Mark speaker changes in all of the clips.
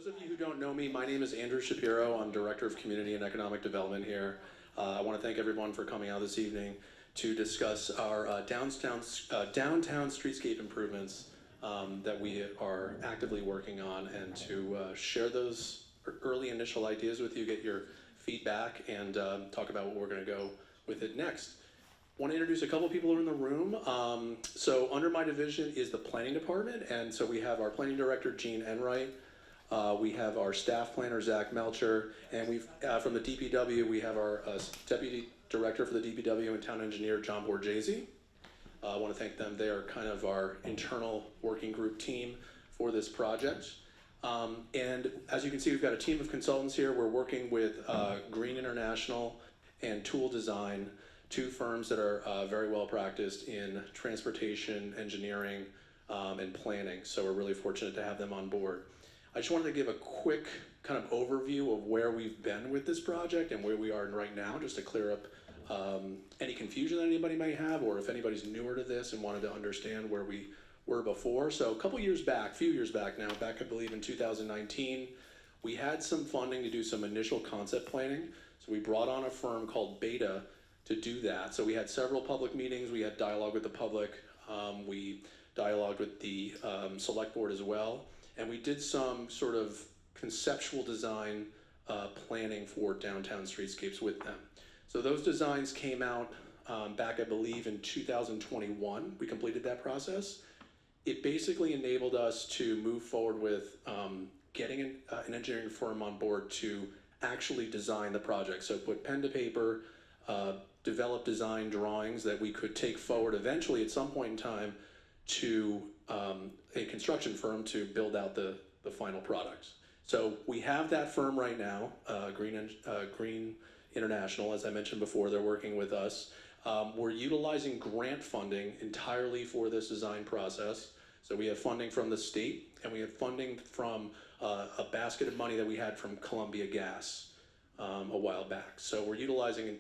Speaker 1: those of you who don't know me, my name is Andrew Shapiro. I'm Director of Community and Economic Development here. I want to thank everyone for coming out this evening to discuss our downtown streetscape improvements that we are actively working on, and to share those early initial ideas with you, get your feedback, and talk about what we're going to go with it next. Want to introduce a couple people who are in the room. So under my division is the planning department, and so we have our planning director, Gene Enright. We have our staff planner, Zach Melcher, and we've from the DPW, we have our deputy director for the DPW and town engineer, John Borgese. I want to thank them. They are kind of our internal working group team for this project. And as you can see, we've got a team of consultants here. We're working with Green International and Tool Design, two firms that are very well practiced in transportation, engineering, and planning. So we're really fortunate to have them on board. I just wanted to give a quick kind of overview of where we've been with this project and where we are right now, just to clear up any confusion that anybody may have, or if anybody's newer to this and wanted to understand where we were before. So a few years back now, back I believe in 2019, we had some funding to do some initial concept planning. So we brought on a firm called Beta to do that. So we had several public meetings, we had dialogue with the public, we dialogued with the select board as well. And we did some sort of conceptual design planning for downtown streetscapes with them. So those designs came out back, I believe, in 2021. We completed that process. It basically enabled us to move forward with getting an engineering firm on board to actually design the project. So put pen to paper, develop design drawings that we could take forward eventually at some point in time to a construction firm to build out the final product. So we have that firm right now, Green International, as I mentioned before. They're working with us. We're utilizing grant funding entirely for this design process. So we have funding from the state, and we have funding from a basket of money that we had from Columbia Gas a while back. So we're utilizing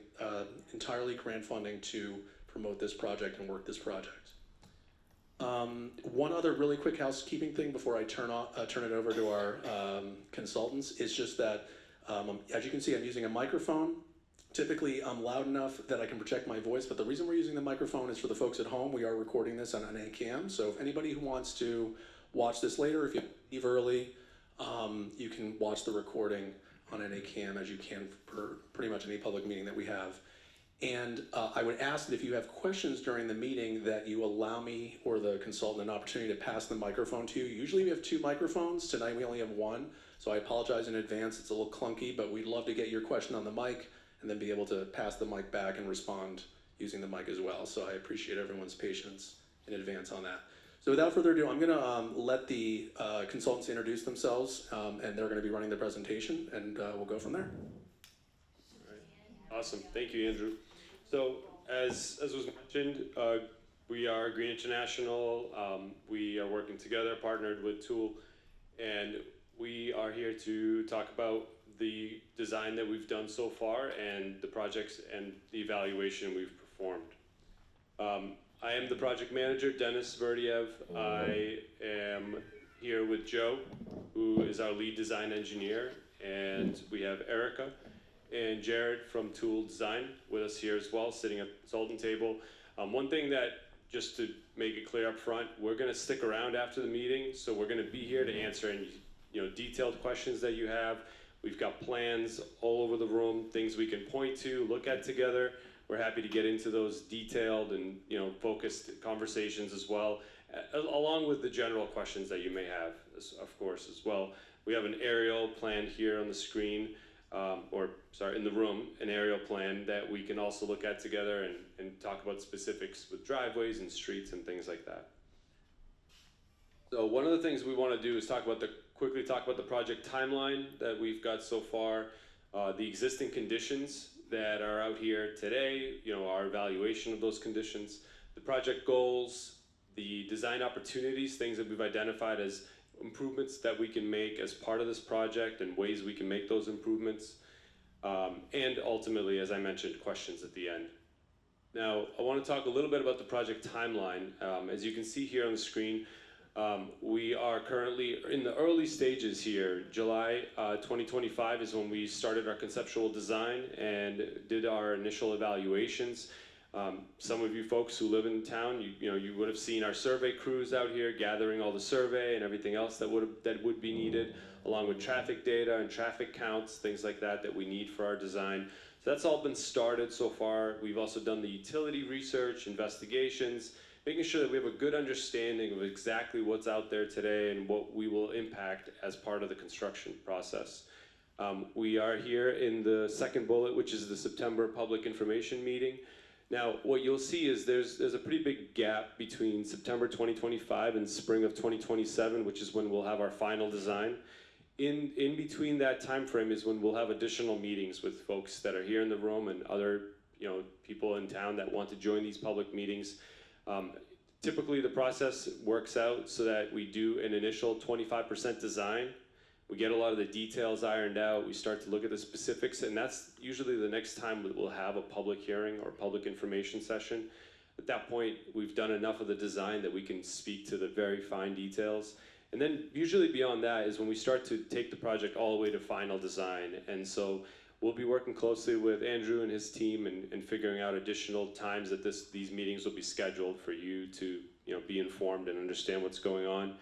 Speaker 1: entirely grant funding to promote this project and work this project. One other really quick housekeeping thing before I turn it over to our consultants is just that, as you can see, I'm using a microphone. Typically, I'm loud enough that I can project my voice, but the reason we're using the microphone is for the folks at home. We are recording this on an A-cam, so if anybody who wants to watch this later, if you leave early, you can watch the recording on an A-cam, as you can for pretty much any public meeting that we have. And I would ask that if you have questions during the meeting that you allow me or the consultant an opportunity to pass the microphone to you. Usually we have two microphones. Tonight we only have one, so I apologize in advance. It's a little clunky, but we'd love to get your question on the mic and then be able to pass the mic back and respond using the mic as well. So I appreciate everyone's patience in advance on that. So without further ado, I'm gonna let the consultants introduce themselves, and they're gonna be running the presentation, and we'll go from there.
Speaker 2: All right. Awesome, thank you, Andrew. So as was mentioned, we are Green International. We are working together, partnered with Tool, and we are here to talk about the design that we've done so far and the projects and the evaluation we've performed. I am the project manager, Dennis Verdiev. I am here with Joe, who is our lead design engineer, and we have Erica and Jared from Tool Design with us here as well, sitting at the consultant table. One thing that, just to make it clear up front, we're gonna stick around after the meeting, so we're gonna be here to answer any detailed questions that you have. We've got plans all over the room, things we can point to, look at together. We're happy to get into those detailed and focused conversations as well, along with the general questions that you may have, of course, as well. We have an aerial plan here on the screen, in the room, an aerial plan that we can also look at together and talk about specifics with driveways and streets and things like that. So one of the things we want to do is quickly talk about the project timeline that we've got so far, the existing conditions that are out here today, our evaluation of those conditions, the project goals, the design opportunities, things that we've identified as improvements that we can make as part of this project and ways we can make those improvements, and ultimately, as I mentioned, questions at the end. Now, I want to talk a little bit about the project timeline. As you can see here on the screen, We are currently in the early stages here. July 2025 is when we started our conceptual design and did our initial evaluations. Some of you folks who live in town, you would have seen our survey crews out here gathering all the survey and everything else that would be needed, along with traffic data and traffic counts, things like that we need for our design. So that's all been started so far. We've also done the utility research, investigations, making sure that we have a good understanding of exactly what's out there today and what we will impact as part of the construction process. We are here in the second bullet, which is the September public information meeting. Now, what you'll see is there's a pretty big gap between September 2025 and spring of 2027, which is when we'll have our final design. In between that time frame is when we'll have additional meetings with folks that are here in the room and other people in town that want to join these public meetings. Typically, the process works out so that we do an initial 25% design. We get a lot of the details ironed out, we start to look at the specifics, and that's usually the next time that we'll have a public hearing or public information session. At that point, we've done enough of the design that we can speak to the very fine details. And then usually beyond that is when we start to take the project all the way to final design. And so we'll be working closely with Andrew and his team and figuring out additional times that these meetings will be scheduled for you to be informed and understand what's going on.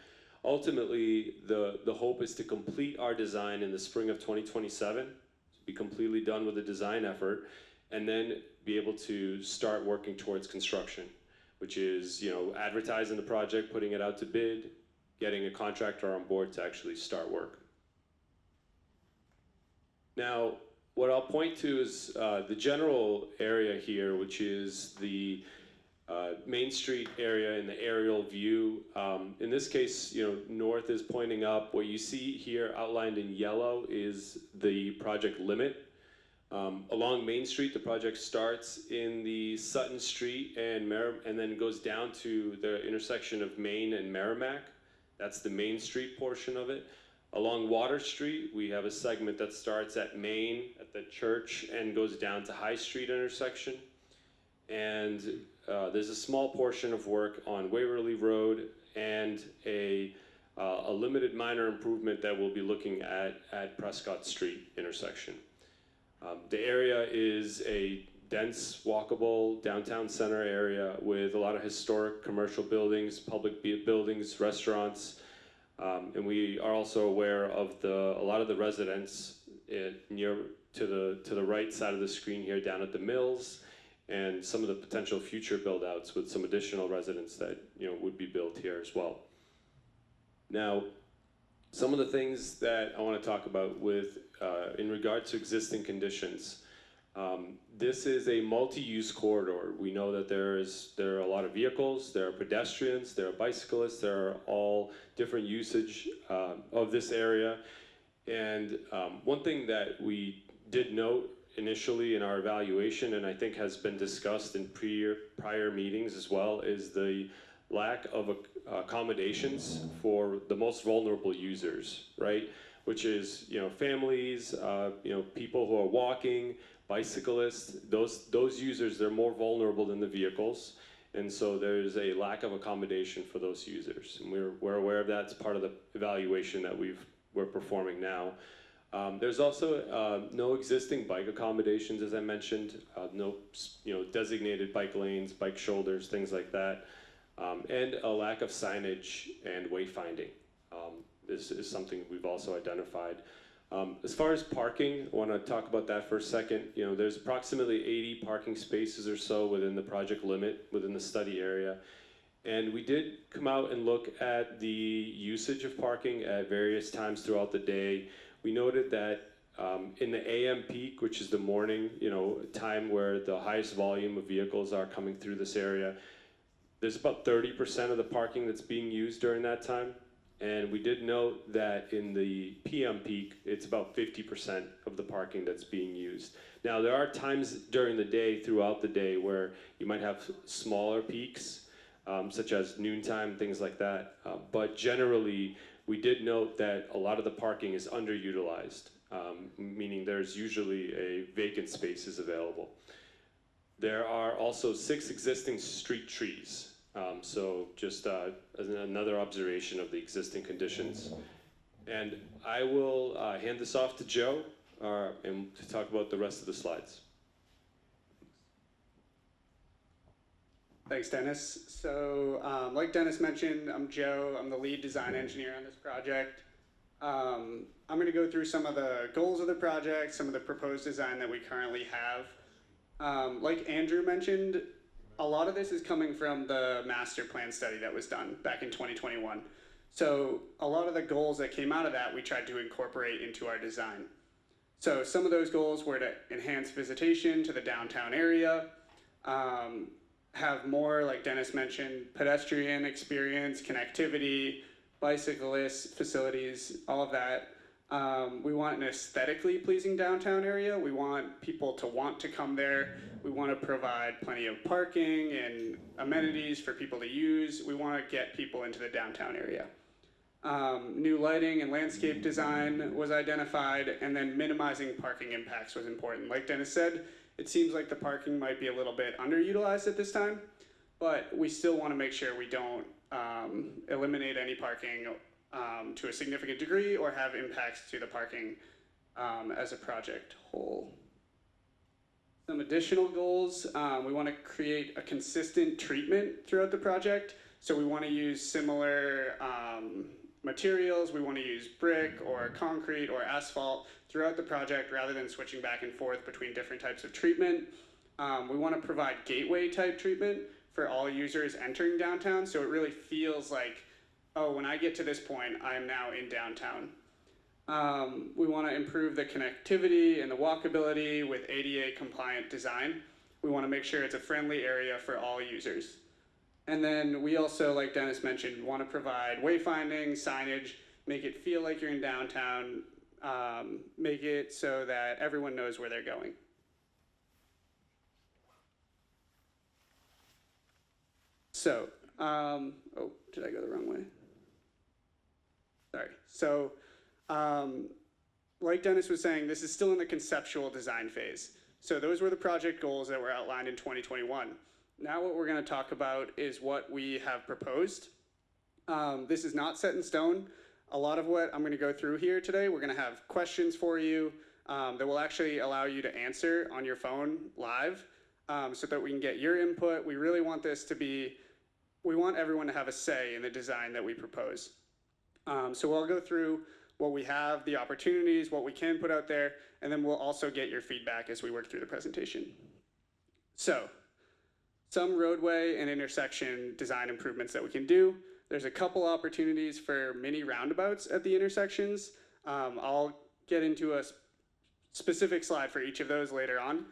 Speaker 2: Ultimately, the hope is to complete our design in the spring of 2027, to be completely done with the design effort, and then be able to start working towards construction, which is advertising the project, putting it out to bid, getting a contractor on board to actually start work. Now, what I'll point to is the general area here, which is the Main Street area in the aerial view. In this case, north is pointing up. What you see here outlined in yellow is the project limit. Along Main Street, the project starts in the Sutton Street and then goes down to the intersection of Main and Merrimack. That's the Main Street portion of it. Along Water Street, we have a segment that starts at Main, at the church, and goes down to High Street intersection. And there's a small portion of work on Waverly Road and a limited minor improvement that we'll be looking at Prescott Street intersection. The area is a dense, walkable downtown center area with a lot of historic commercial buildings, public buildings, restaurants, and we are also aware of a lot of the residents near to the right side of the screen here down at the Mills, and some of the potential future build-outs with some additional residents that would be built here as well. Now, some of the things that I want to talk about with in regard to existing conditions. This is a multi-use corridor. We know that there are a lot of vehicles, there are pedestrians, there are bicyclists, there are all different usage of this area. And one thing that we did note initially in our evaluation, and I think has been discussed in prior meetings as well, is the lack of accommodations for the most vulnerable users, right? Which is, families, people who are walking, bicyclists, those users, they're more vulnerable than the vehicles. And so there's a lack of accommodation for those users. And we're aware of that. It's part of the evaluation that we're performing now. There's also no existing bike accommodations, as I mentioned, no designated bike lanes, bike shoulders, things like that, and a lack of signage and wayfinding. This is something we've also identified. As far as parking, I want to talk about that for a second. There's approximately 80 parking spaces or so within the project limit, within the study area. And we did come out and look at the usage of parking at various times throughout the day. We noted that in the AM peak, which is the morning, time where the highest volume of vehicles are coming through this area, there's about 30% of the parking that's being used during that time. And we did note that in the PM peak, it's about 50% of the parking that's being used. Now, there are times during the day, throughout the day, where you might have smaller peaks, such as noontime, things like that. But generally, we did note that a lot of the parking is underutilized, meaning there's usually a vacant spaces available. There are also 6 existing street trees So just as another observation of the existing conditions. And I will hand this off to Joe and to talk about the rest of the slides.
Speaker 3: Thanks, Dennis. So, like Dennis mentioned, I'm Joe. I'm the lead design engineer on this project. I'm going to go through some of the goals of the project, some of the proposed design that we currently have. Like Andrew mentioned, a lot of this is coming from the master plan study that was done back in 2021. So a lot of the goals that came out of that, we tried to incorporate into our design. So some of those goals were to enhance visitation to the downtown area, have more, like Dennis mentioned, pedestrian experience, connectivity, bicyclist facilities, all of that. We want an aesthetically pleasing downtown area. We want people to want to come there. We want to provide plenty of parking and amenities for people to use. We want to get people into the downtown area. New lighting and landscape design was identified, and then minimizing parking impacts was important. Like Dennis said, it seems like the parking might be a little bit underutilized at this time, but we still want to make sure we don't eliminate any parking to a significant degree or have impacts to the parking as a project whole. Some additional goals, we want to create a consistent treatment throughout the project. So we want to use similar materials. We want to use brick or concrete or asphalt throughout the project rather than switching back and forth between different types of treatment. We want to provide gateway type treatment for all users entering downtown, so it really feels like, oh, when I get to this point, I am now in downtown. We want to improve the connectivity and the walkability with ADA compliant design. We want to make sure it's a friendly area for all users. And then we also, like Dennis mentioned, want to provide wayfinding, signage, make it feel like you're in downtown, make it so that everyone knows where they're going. So, oh, did I go the wrong way? Sorry. So, like Dennis was saying, this is still in the conceptual design phase. So those were the project goals that were outlined in 2021. Now what we're going to talk about is what we have proposed. This is not set in stone. A lot of what I'm going to go through here today, we're going to have questions for you that will actually allow you to answer on your phone live so that we can get your input. We really want this to be, we want everyone to have a say in the design that we propose. So we'll go through what we have, the opportunities, what we can put out there, and then we'll also get your feedback as we work through the presentation. So, some roadway and intersection design improvements that we can do. There's a couple opportunities for mini roundabouts at the intersections. I'll get into a specific slide for each of those later on,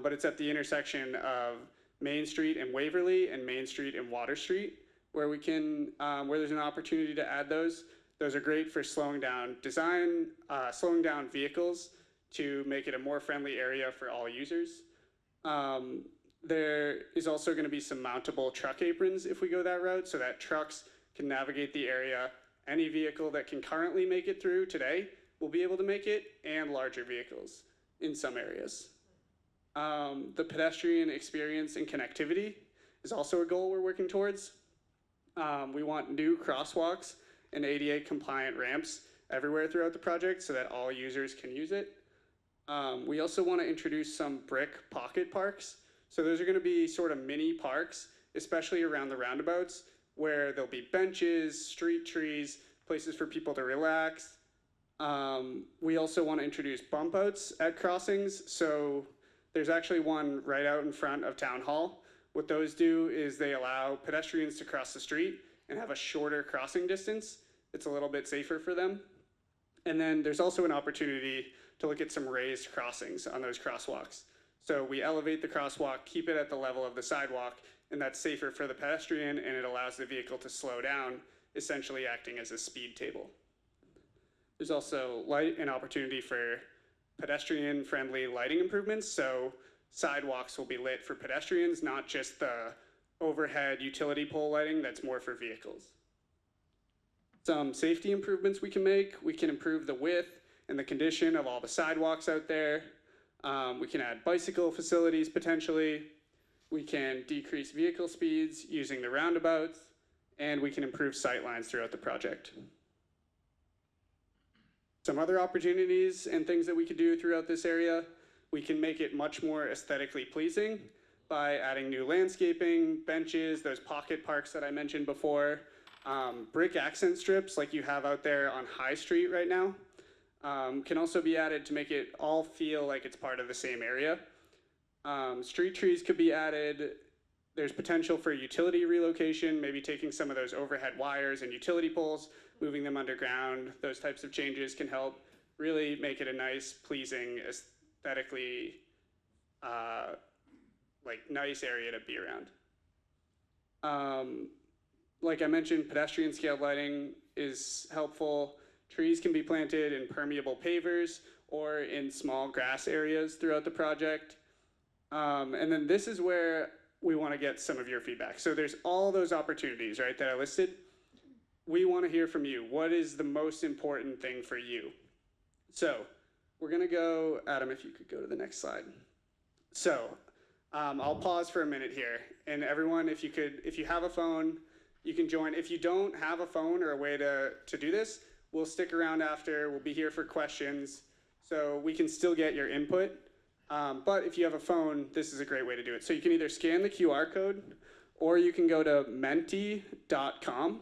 Speaker 3: but it's at the intersection of Main Street and Waverly and Main Street and Water Street, where we can, where there's an opportunity to add those. Those are great for slowing down vehicles to make it a more friendly area for all users. There is also going to be some mountable truck aprons if we go that route, so that trucks can navigate the area. Any vehicle that can currently make it through today will be able to make it, and larger vehicles in some areas. The pedestrian experience and connectivity is also a goal we're working towards. We want new crosswalks and ADA compliant ramps everywhere throughout the project so that all users can use it. We also want to introduce some brick pocket parks. So those are going to be sort of mini parks, especially around the roundabouts, where there'll be benches, street trees, places for people to relax. We also want to introduce bump outs at crossings. So there's actually one right out in front of Town Hall. What those do is they allow pedestrians to cross the street and have a shorter crossing distance. It's a little bit safer for them. And then there's also an opportunity to look at some raised crossings on those crosswalks. So we elevate the crosswalk, keep it at the level of the sidewalk, and that's safer for the pedestrian, and it allows the vehicle to slow down, essentially acting as a speed table. There's also an opportunity for pedestrian-friendly lighting improvements. So sidewalks will be lit for pedestrians, not just the overhead utility pole lighting that's more for vehicles. Some safety improvements we can make. We can improve the width and the condition of all the sidewalks out there. We can add bicycle facilities potentially. We can decrease vehicle speeds using the roundabouts, and we can improve sight lines throughout the project. Some other opportunities and things that we could do throughout this area, we can make it much more aesthetically pleasing by adding new landscaping, benches, those pocket parks that I mentioned before, brick accent strips like you have out there on High Street right now, can also be added to make it all feel like it's part of the same area. Street trees could be added. There's potential for utility relocation, maybe taking some of those overhead wires and utility poles, moving them underground. Those types of changes can help really make it a nice, pleasing, aesthetically, nice area to be around. Like I mentioned, pedestrian scaled lighting is helpful. Trees can be planted in permeable pavers or in small grass areas throughout the project. And then this is where we want to get some of your feedback. So there's all those opportunities, right, that I listed. We want to hear from you. What is the most important thing for you? So we're going to go, Adam, if you could go to the next slide. So I'll pause for a minute here. And everyone, if you have a phone, you can join. If you don't have a phone or a way to do this, we'll stick around after. We'll be here for questions. So we can still get your input. But if you have a phone, this is a great way to do it. So you can either scan the QR code, or you can go to menti.com,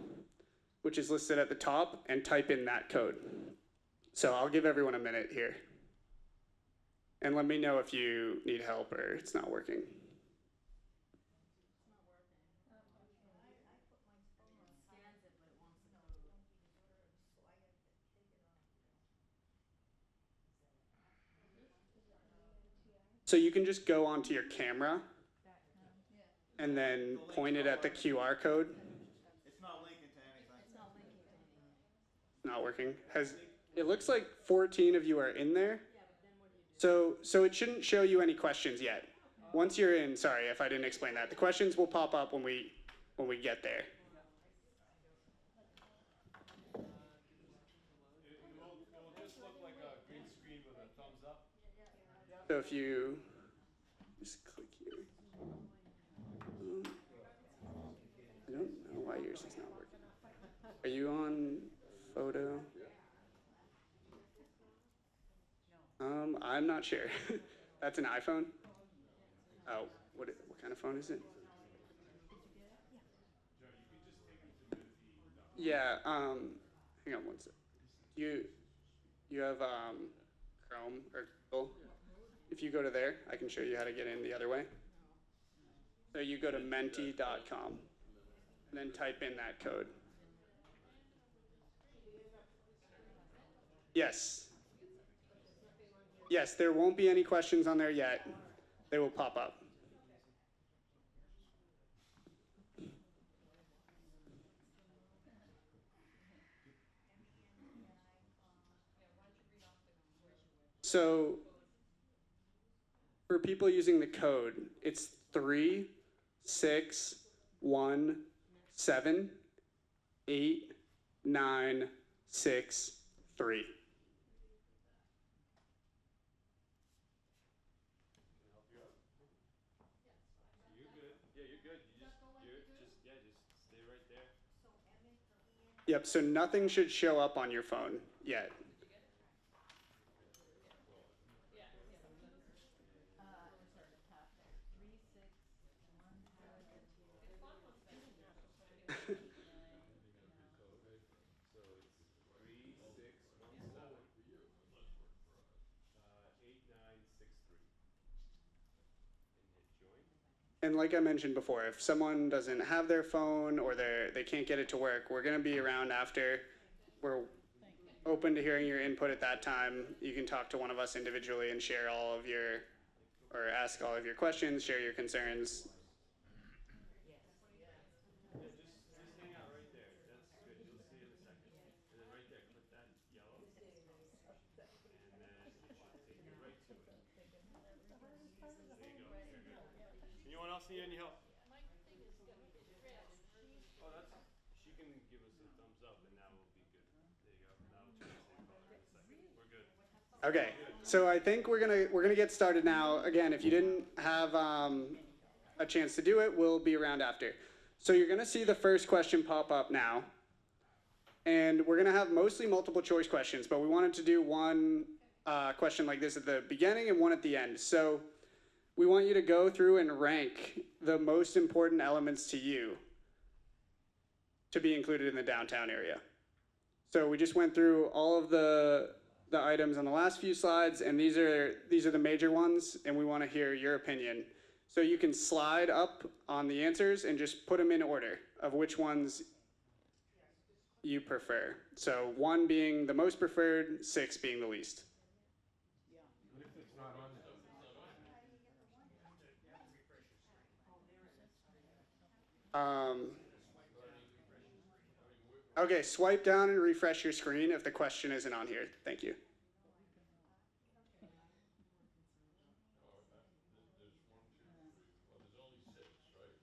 Speaker 3: which is listed at the top, and type in that code. So I'll give everyone a minute here. And let me know if you need help or it's not working. So you can just go onto your camera and then point it at the QR code.
Speaker 4: It's not linking to anything.
Speaker 3: Not working. It looks like 14 of you are in there. So it shouldn't show you any questions yet. Once you're in, sorry if I didn't explain that. The questions will pop up when we get there.
Speaker 2: It will just look like a green screen with a thumbs up.
Speaker 3: So if you just click here. I don't know why yours is not working. Are you on photo? I'm not sure. That's an iPhone? Oh, what kind of phone is it? Yeah, hang on one sec. You have Chrome or Google? If you go to there, I can show you how to get in the other way. So you go to menti.com and then type in that code. Yes. Yes, there won't be any questions on there yet. They will pop up. So for people using the code, it's 3617896 Yep, so nothing should show up on your phone yet. And like I mentioned before, if someone doesn't have their phone or they can't get it to work, we're going to be around after. We're open to hearing your input at that time. You can talk to one of us individually and share all of your, or ask all of your questions, share your concerns.
Speaker 2: Just hang out right there. That's good. You'll see in a second. And then right there, click that yellow. And then it should take you right to it. There you go. You're good. Anyone else need any help? Oh, she can give us a thumbs up and that will be good. There you go. Now we'll change the color in a second. We're good.
Speaker 3: Okay, so I think we're gonna get started now. Again, if you didn't have a chance to do it, we'll be around after. So you're gonna see the first question pop up now. And we're gonna have mostly multiple choice questions, but we wanted to do one question like this at the beginning and one at the end. So we want you to go through and rank the most important elements to you to be included in the downtown area. So we just went through all of the items on the last few slides, and these are the major ones, and we want to hear your opinion. So you can slide up on the answers and just put them in order of which ones you prefer. So 1 being the most preferred, 6 being the least. Okay, swipe down and refresh your screen if the question isn't on here. Thank you.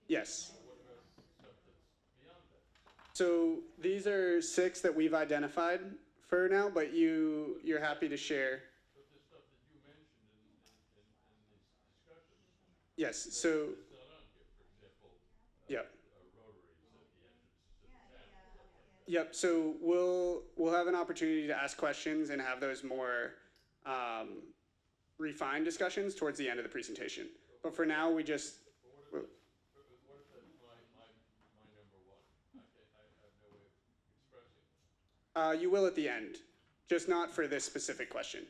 Speaker 3: Yes. So these are 6 that we've identified for now, but you're happy to share.
Speaker 5: But the stuff that you mentioned in this discussion.
Speaker 3: Yes, so.
Speaker 5: It's not on here, for example.
Speaker 3: Yep.
Speaker 5: Rotaries at the entrance to the town.
Speaker 3: Yep, so we'll have an opportunity to ask questions and have those more refined discussions towards the end of the presentation. But for now, we just.
Speaker 5: What if that's my number 1? I have no way of expressing it.
Speaker 3: You will at the end, just not for this specific question.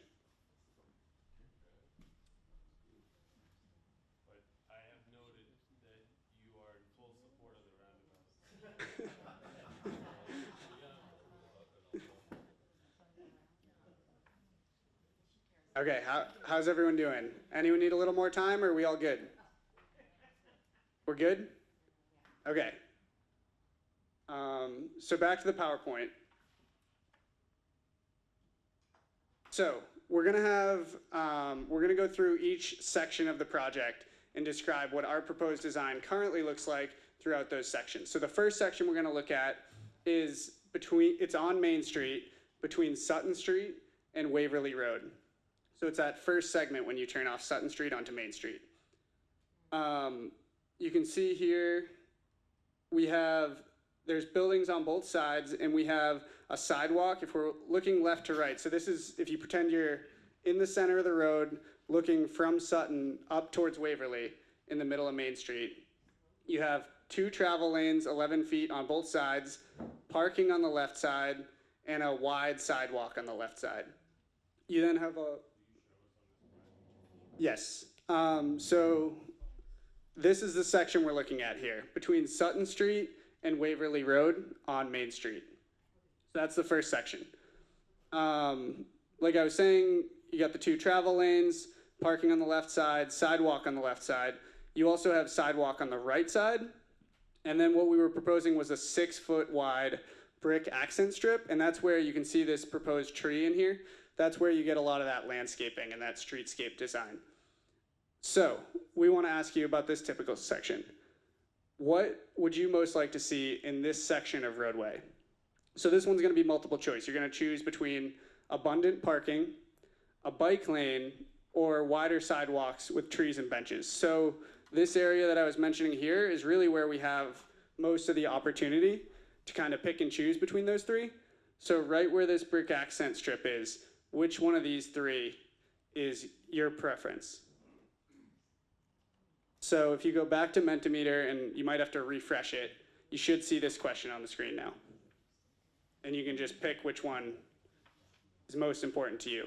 Speaker 2: But I have noted that you are in full support of the roundabout.
Speaker 3: Okay, how's everyone doing? Anyone need a little more time, or are we all good? We're good? Okay. So back to the PowerPoint. So we're gonna go through each section of the project and describe what our proposed design currently looks like throughout those sections. So the first section we're gonna look at is it's on Main Street between Sutton Street and Waverly Road. So it's that first segment when you turn off Sutton Street onto Main Street. You can see here, there's buildings on both sides, and we have a sidewalk if we're looking left to right. So this is, if you pretend you're in the center of the road, looking from Sutton up towards Waverly in the middle of Main Street. You have 2 travel lanes, 11 feet on both sides, parking on the left side, and a wide sidewalk on the left side. You then have yes. So this is the section we're looking at here, between Sutton Street and Waverly Road on Main Street. So that's the first section. Like I was saying, you got the 2 travel lanes, parking on the left side, sidewalk on the left side. You also have sidewalk on the right side. And then what we were proposing was a 6-foot wide brick accent strip, and that's where you can see this proposed tree in here. That's where you get a lot of that landscaping and that streetscape design. So we want to ask you about this typical section. What would you most like to see in this section of roadway? So this one's going to be multiple choice. You're going to choose between abundant parking, a bike lane, or wider sidewalks with trees and benches. So this area that I was mentioning here is really where we have most of the opportunity to kind of pick and choose between those 3. So right where this brick accent strip is, which one of these 3 is your preference? So if you go back to Mentimeter, and you might have to refresh it, you should see this question on the screen now. And you can just pick which one is most important to you.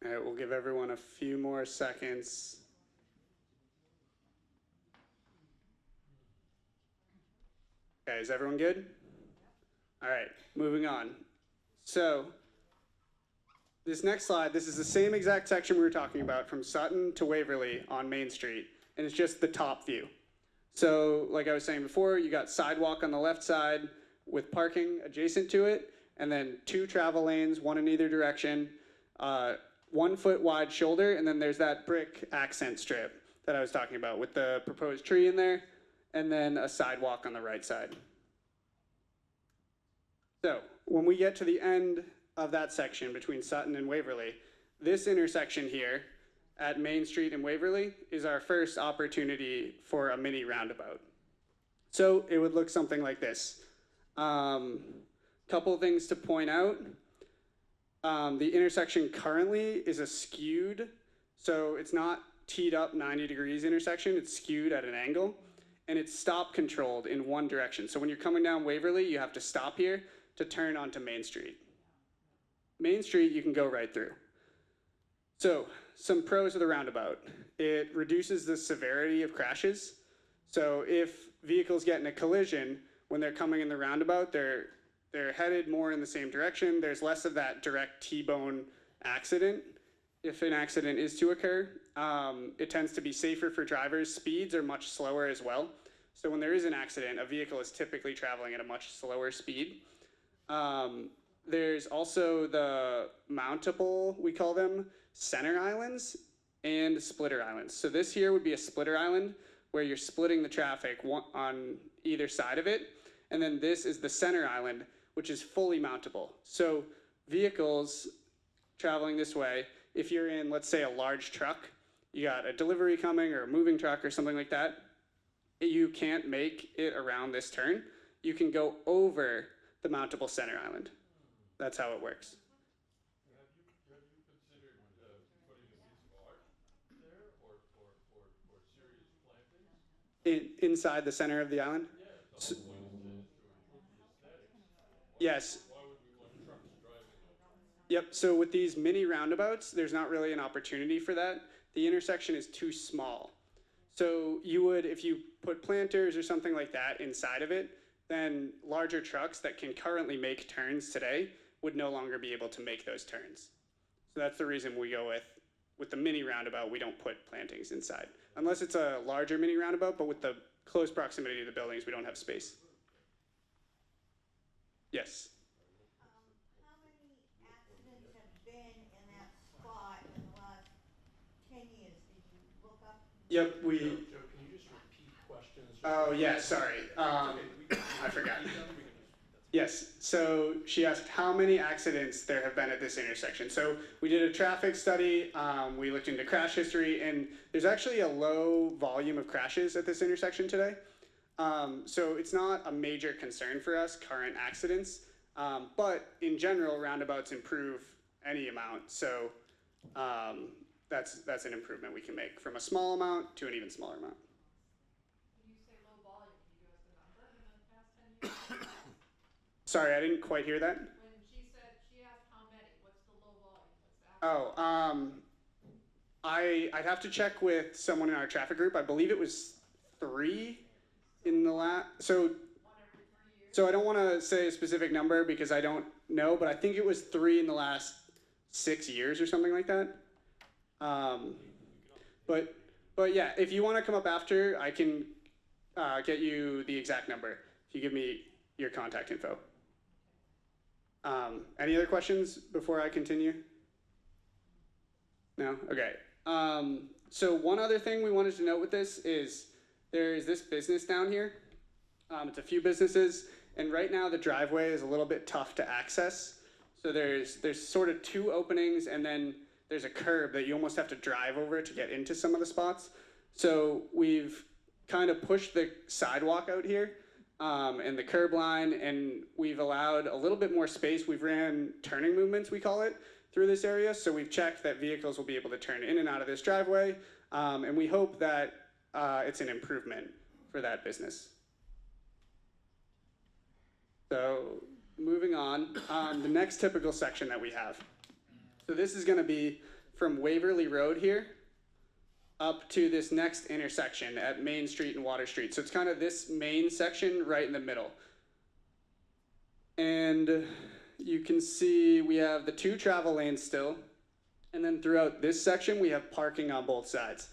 Speaker 3: All right, we'll give everyone a few more seconds. Okay, is everyone good? All right, moving on. So this next slide, this is the same exact section we were talking about from Sutton to Waverly on Main Street, and it's just the top view. So like I was saying before, you got sidewalk on the left side with parking adjacent to it, and then 2 travel lanes, 1 in either direction, 1 foot wide shoulder, and then there's that brick accent strip that I was talking about with the proposed tree in there, and then a sidewalk on the right side. So when we get to the end of that section between Sutton and Waverly, this intersection here at Main Street and Waverly is our first opportunity for a mini roundabout. So it would look something like this. Couple things to point out. The intersection currently is a skewed, so it's not teed up 90 degrees intersection, it's skewed at an angle, and it's stop controlled in one direction. So when you're coming down Waverly, you have to stop here to turn onto Main Street. Main Street, you can go right through. So, some pros of the roundabout. It reduces the severity of crashes. So if vehicles get in a collision, when they're coming in the roundabout, they're headed more in the same direction. There's less of that direct T-bone accident. If an accident is to occur, it tends to be safer for drivers. Speeds are much slower as well. So when there is an accident, a vehicle is typically traveling at a much slower speed. There's also the mountable, we call them, center islands and splitter islands. So this here would be a splitter island where you're splitting the traffic on either side of it. And then this is the center island, which is fully mountable. So vehicles traveling this way, if you're in, let's say, a large truck, you got a delivery coming or a moving truck or something like that, you can't make it around this turn. You can go over the mountable center island. That's how it works.
Speaker 5: Have you considered putting a piece of art there or serious plantings?
Speaker 3: Inside the center of the island?
Speaker 5: Yeah, the whole point is to improve the aesthetics.
Speaker 3: Yes.
Speaker 5: Why would we want trucks driving over?
Speaker 3: Yep, so with these mini roundabouts, there's not really an opportunity for that. The intersection is too small. So you would, if you put planters or something like that inside of it, then larger trucks that can currently make turns today would no longer be able to make those turns. So that's the reason we go with the mini roundabout, we don't put plantings inside. Unless it's a larger mini roundabout, but with the close proximity to the buildings, we don't have space. Yes?
Speaker 6: How many accidents have been in that spot in the last 10 years? Did you look up?
Speaker 3: Yep,
Speaker 7: Joe, can you just repeat questions?
Speaker 3: Oh, yeah, sorry. I forgot. Yes, so she asked how many accidents there have been at this intersection. So we did a traffic study, we looked into crash history, and there's actually a low volume of crashes at this intersection today. So it's not a major concern for us, current accidents, but in general, roundabouts improve any amount. So that's an improvement we can make from a small amount to an even smaller amount.
Speaker 8: When you say low volume, can you give us the number in the past 10 years?
Speaker 3: Sorry, I didn't quite hear that.
Speaker 8: When she asked how many, what's the low volume? What's the actual?
Speaker 3: I'd have to check with someone in our traffic group. I believe it was 3 in the last, so
Speaker 8: 1 every 3 years?
Speaker 3: I don't want to say a specific number because I don't know, but I think it was 3 in the last 6 years or something like that. But yeah, if you want to come up after, I can get you the exact number if you give me your contact info. Any other questions before I continue? No? Okay. So one other thing we wanted to note with this is there's this business down here. It's a few businesses, and right now the driveway is a little bit tough to access. So there's sort of 2 openings, and then there's a curb that you almost have to drive over to get into some of the spots. So we've kind of pushed the sidewalk out here and the curb line, and we've allowed a little bit more space. We've ran turning movements, we call it, through this area. So we've checked that vehicles will be able to turn in and out of this driveway, and we hope that it's an improvement for that business. So moving on, the next typical section that we have. So this is going to be from Waverly Road here up to this next intersection at Main Street and Water Street. So it's kind of this main section right in the middle. And you can see we have the 2 travel lanes still. And then throughout this section, we have parking on both sides.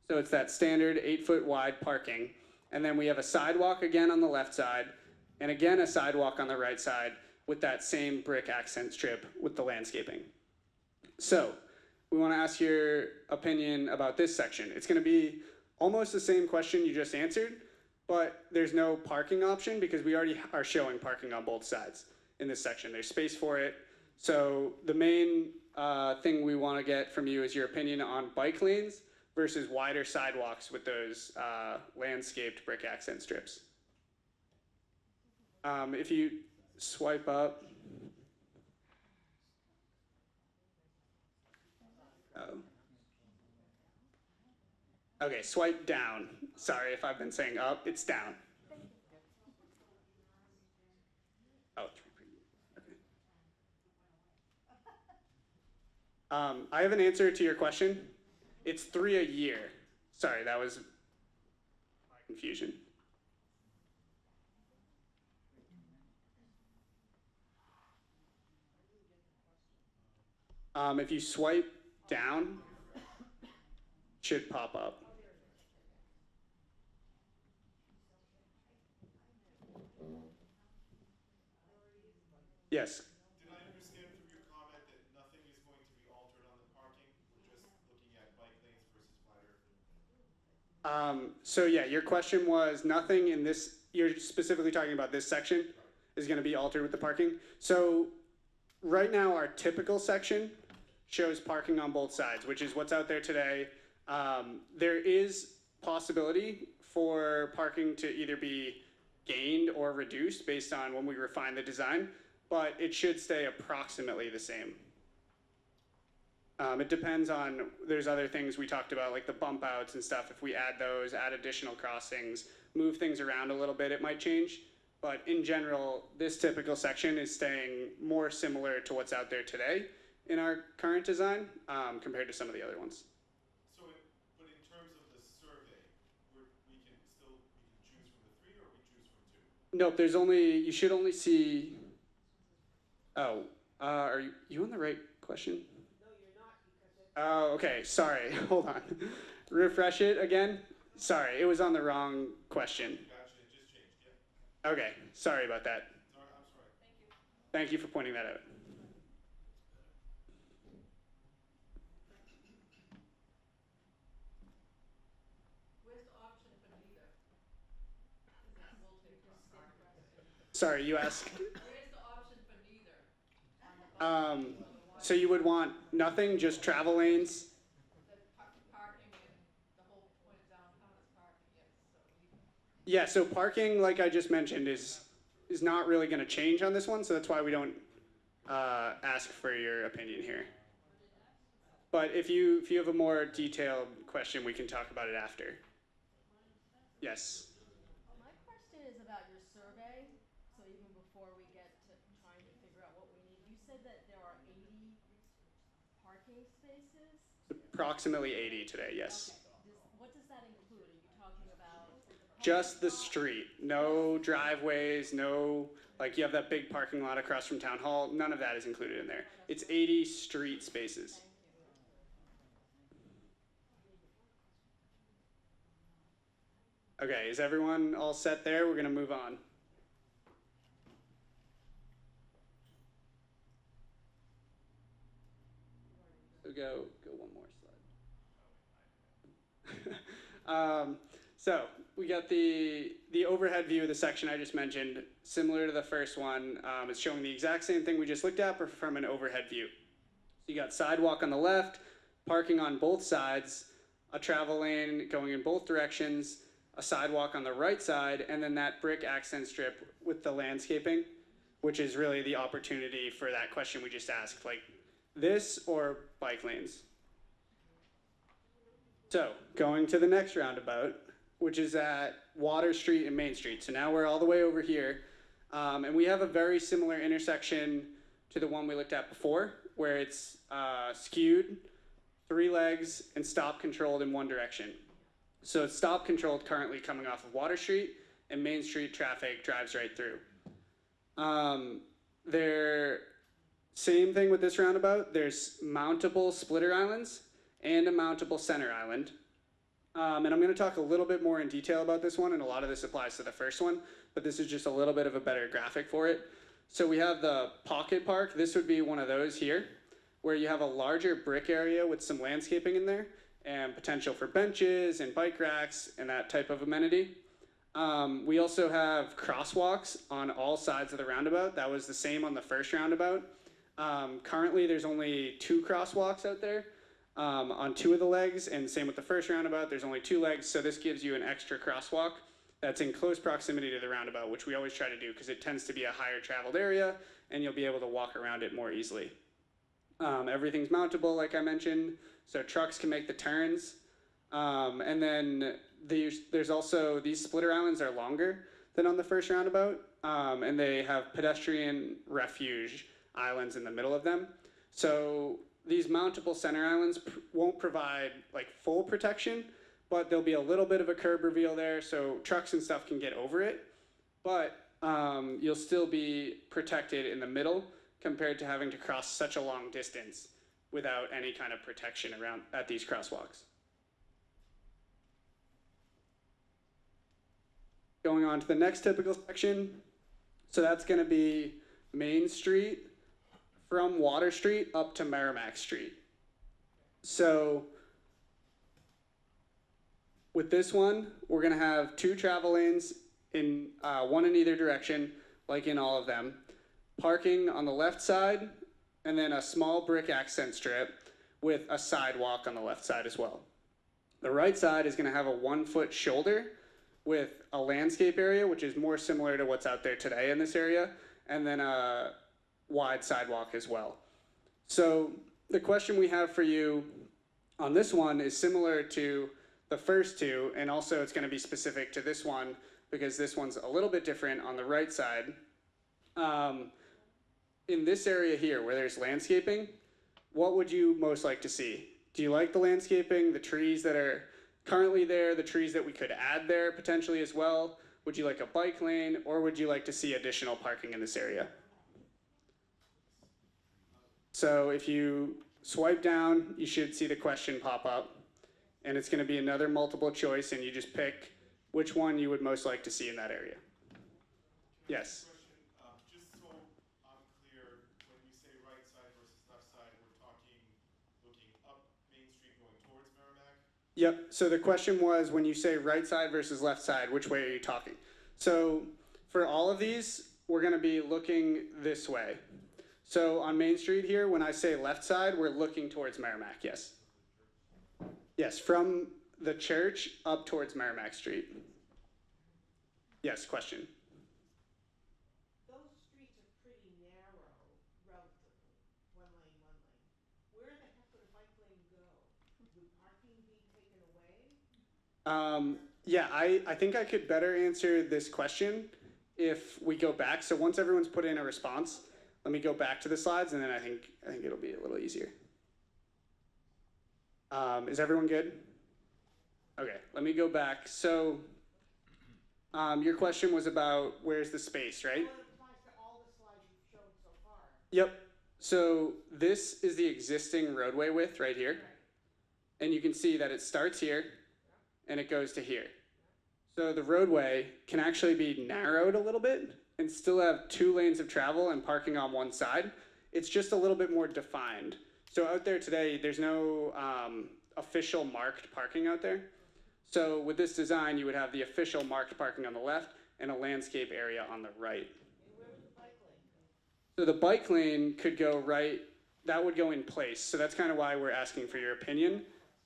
Speaker 3: So it's that standard 8-foot wide parking. And then we have a sidewalk again on the left side. and again a sidewalk on the right side with that same brick accent strip with the landscaping. So we want to ask your opinion about this section. It's going to be almost the same question you just answered, but there's no parking option because we already are showing parking on both sides in this section. There's space for it. So the main thing we want to get from you is your opinion on bike lanes versus wider sidewalks with those landscaped brick accent strips. If you swipe up. Oh. Okay, swipe down. Sorry if I've been saying up, it's down. Oh, okay. I have an answer to your question. It's 3 a year. Sorry, that was my confusion. If you swipe down, it should pop up. Yes.
Speaker 9: Did I understand from your comment that nothing is going to be altered on the parking? We're just looking at bike lanes versus wider?
Speaker 3: So yeah, your question was nothing in this, you're specifically talking about this section is going to be altered with the parking. So right now our typical section shows parking on both sides, which is what's out there today. There is possibility for parking to either be gained or reduced based on when we refine the design, but it should stay approximately the same. It depends on, there's other things we talked about, like the bump outs and stuff. If we add those, add additional crossings, move things around a little bit, it might change. But in general, this typical section is staying more similar to what's out there today in our current design compared to some of the other ones.
Speaker 9: So, but in terms of the survey, we can choose from the 3 or we choose from 2?
Speaker 3: Nope, there's only, you should only see, oh, are you on the right question? Oh, okay, sorry, hold on. Refresh it again. Sorry, it was on the wrong question.
Speaker 9: Gotcha, it just changed, yeah.
Speaker 3: Okay, sorry about that.
Speaker 9: Sorry, I'm sorry.
Speaker 3: Thank you for pointing that out.
Speaker 8: Where's the option for neither? Is that will take question.
Speaker 3: Sorry, you asked.
Speaker 8: Where's the option for neither?
Speaker 3: So you would want nothing, just travel lanes?
Speaker 8: The parking and the whole point of downtown is parking, yes, so neither.
Speaker 3: Yeah, so parking, like I just mentioned, is not really going to change on this one, so that's why we don't ask for your opinion here. But if you have a more detailed question, we can talk about it after. Yes.
Speaker 10: My question is about your survey. So even before we get to trying to figure out what we need, you said that there are 80 parking spaces?
Speaker 3: Approximately 80 today, yes.
Speaker 10: Okay. What does that include? Are you talking about
Speaker 3: Just the street, no driveways, no, like you have that big parking lot across from Town Hall, none of that is included in there. It's 80 street spaces. Okay, is everyone all set there? We're gonna move on. So go one more slide. So we got the overhead view of the section I just mentioned, similar to the first one. It's showing the exact same thing we just looked at, but from an overhead view. So you got sidewalk on the left, parking on both sides, a travel lane going in both directions, a sidewalk on the right side, and then that brick accent strip with the landscaping, which is really the opportunity for that question we just asked, like this or bike lanes. So going to the next roundabout, which is at Water Street and Main Street. So now we're all the way over here, and we have a very similar intersection to the one we looked at before, where it's skewed, 3 legs, and stop controlled in one direction. So it's stop controlled currently coming off of Water Street, and Main Street traffic drives right through. Same thing with this roundabout. There's mountable splitter islands and a mountable center island. And I'm going to talk a little bit more in detail about this one, and a lot of this applies to the first one, but this is just a little bit of a better graphic for it. So we have the pocket park. This would be one of those here, where you have a larger brick area with some landscaping in there and potential for benches and bike racks and that type of amenity. We also have crosswalks on all sides of the roundabout. That was the same on the first roundabout. Currently, there's only 2 crosswalks out there on 2 of the legs, and same with the first roundabout, there's only 2 legs, so this gives you an extra crosswalk that's in close proximity to the roundabout, which we always try to do because it tends to be a higher traveled area, and you'll be able to walk around it more easily. Everything's mountable, like I mentioned, so trucks can make the turns. And then there's also, these splitter islands are longer than on the first roundabout, and they have pedestrian refuge islands in the middle of them. So these mountable center islands won't provide like full protection, but there'll be a little bit of a curb reveal there, so trucks and stuff can get over it. But you'll still be protected in the middle compared to having to cross such a long distance without any kind of protection around at these crosswalks. Going on to the next typical section. So that's going to be Main Street from Water Street up to Merrimack Street. So with this one, we're going to have 2 travel lanes, in one in either direction, like in all of them. Parking on the left side, and then a small brick accent strip with a sidewalk on the left side as well. The right side is going to have a 1-foot shoulder with a landscape area, which is more similar to what's out there today in this area, and then a wide sidewalk as well. So the question we have for you on this one is similar to the first 2, and also it's going to be specific to this one because this one's a little bit different on the right side. In this area here where there's landscaping, what would you most like to see? Do you like the landscaping, the trees that are currently there, the trees that we could add there potentially as well? Would you like a bike lane, or would you like to see additional parking in this area? So if you swipe down, you should see the question pop up, and it's going to be another multiple choice, and you just pick which one you would most like to see in that area. Yes?
Speaker 9: Just so I'm clear, when we say right side versus left side, we're talking looking up Main Street going towards Merrimack?
Speaker 3: Yep, so the question was, when you say right side versus left side, which way are you talking? So for all of these, we're going to be looking this way. So on Main Street here, when I say left side, we're looking towards Merrimack, yes. Yes, from the church up towards Merrimack Street. Yes, question.
Speaker 6: Those streets are pretty narrow, relatively, 1 lane, 1 lane. Where the heck would a bike lane go? Would parking be taken away?
Speaker 3: Yeah, I think I could better answer this question if we go back. So once everyone's put in a response, let me go back to the slides, and then I think it'll be a little easier. Is everyone good? Okay, let me go back. So your question was about where's the space, right?
Speaker 6: Well, it applies to all the slides you've shown so far.
Speaker 3: Yep. So this is the existing roadway width right here. And you can see that it starts here and it goes to here. So the roadway can actually be narrowed a little bit and still have 2 lanes of travel and parking on one side. It's just a little bit more defined. So out there today, there's no official marked parking out there. So with this design, you would have the official marked parking on the left and a landscape area on the right.
Speaker 6: And where would the bike lane go?
Speaker 3: So the bike lane could go right, that would go in place. So that's kind of why we're asking for your opinion.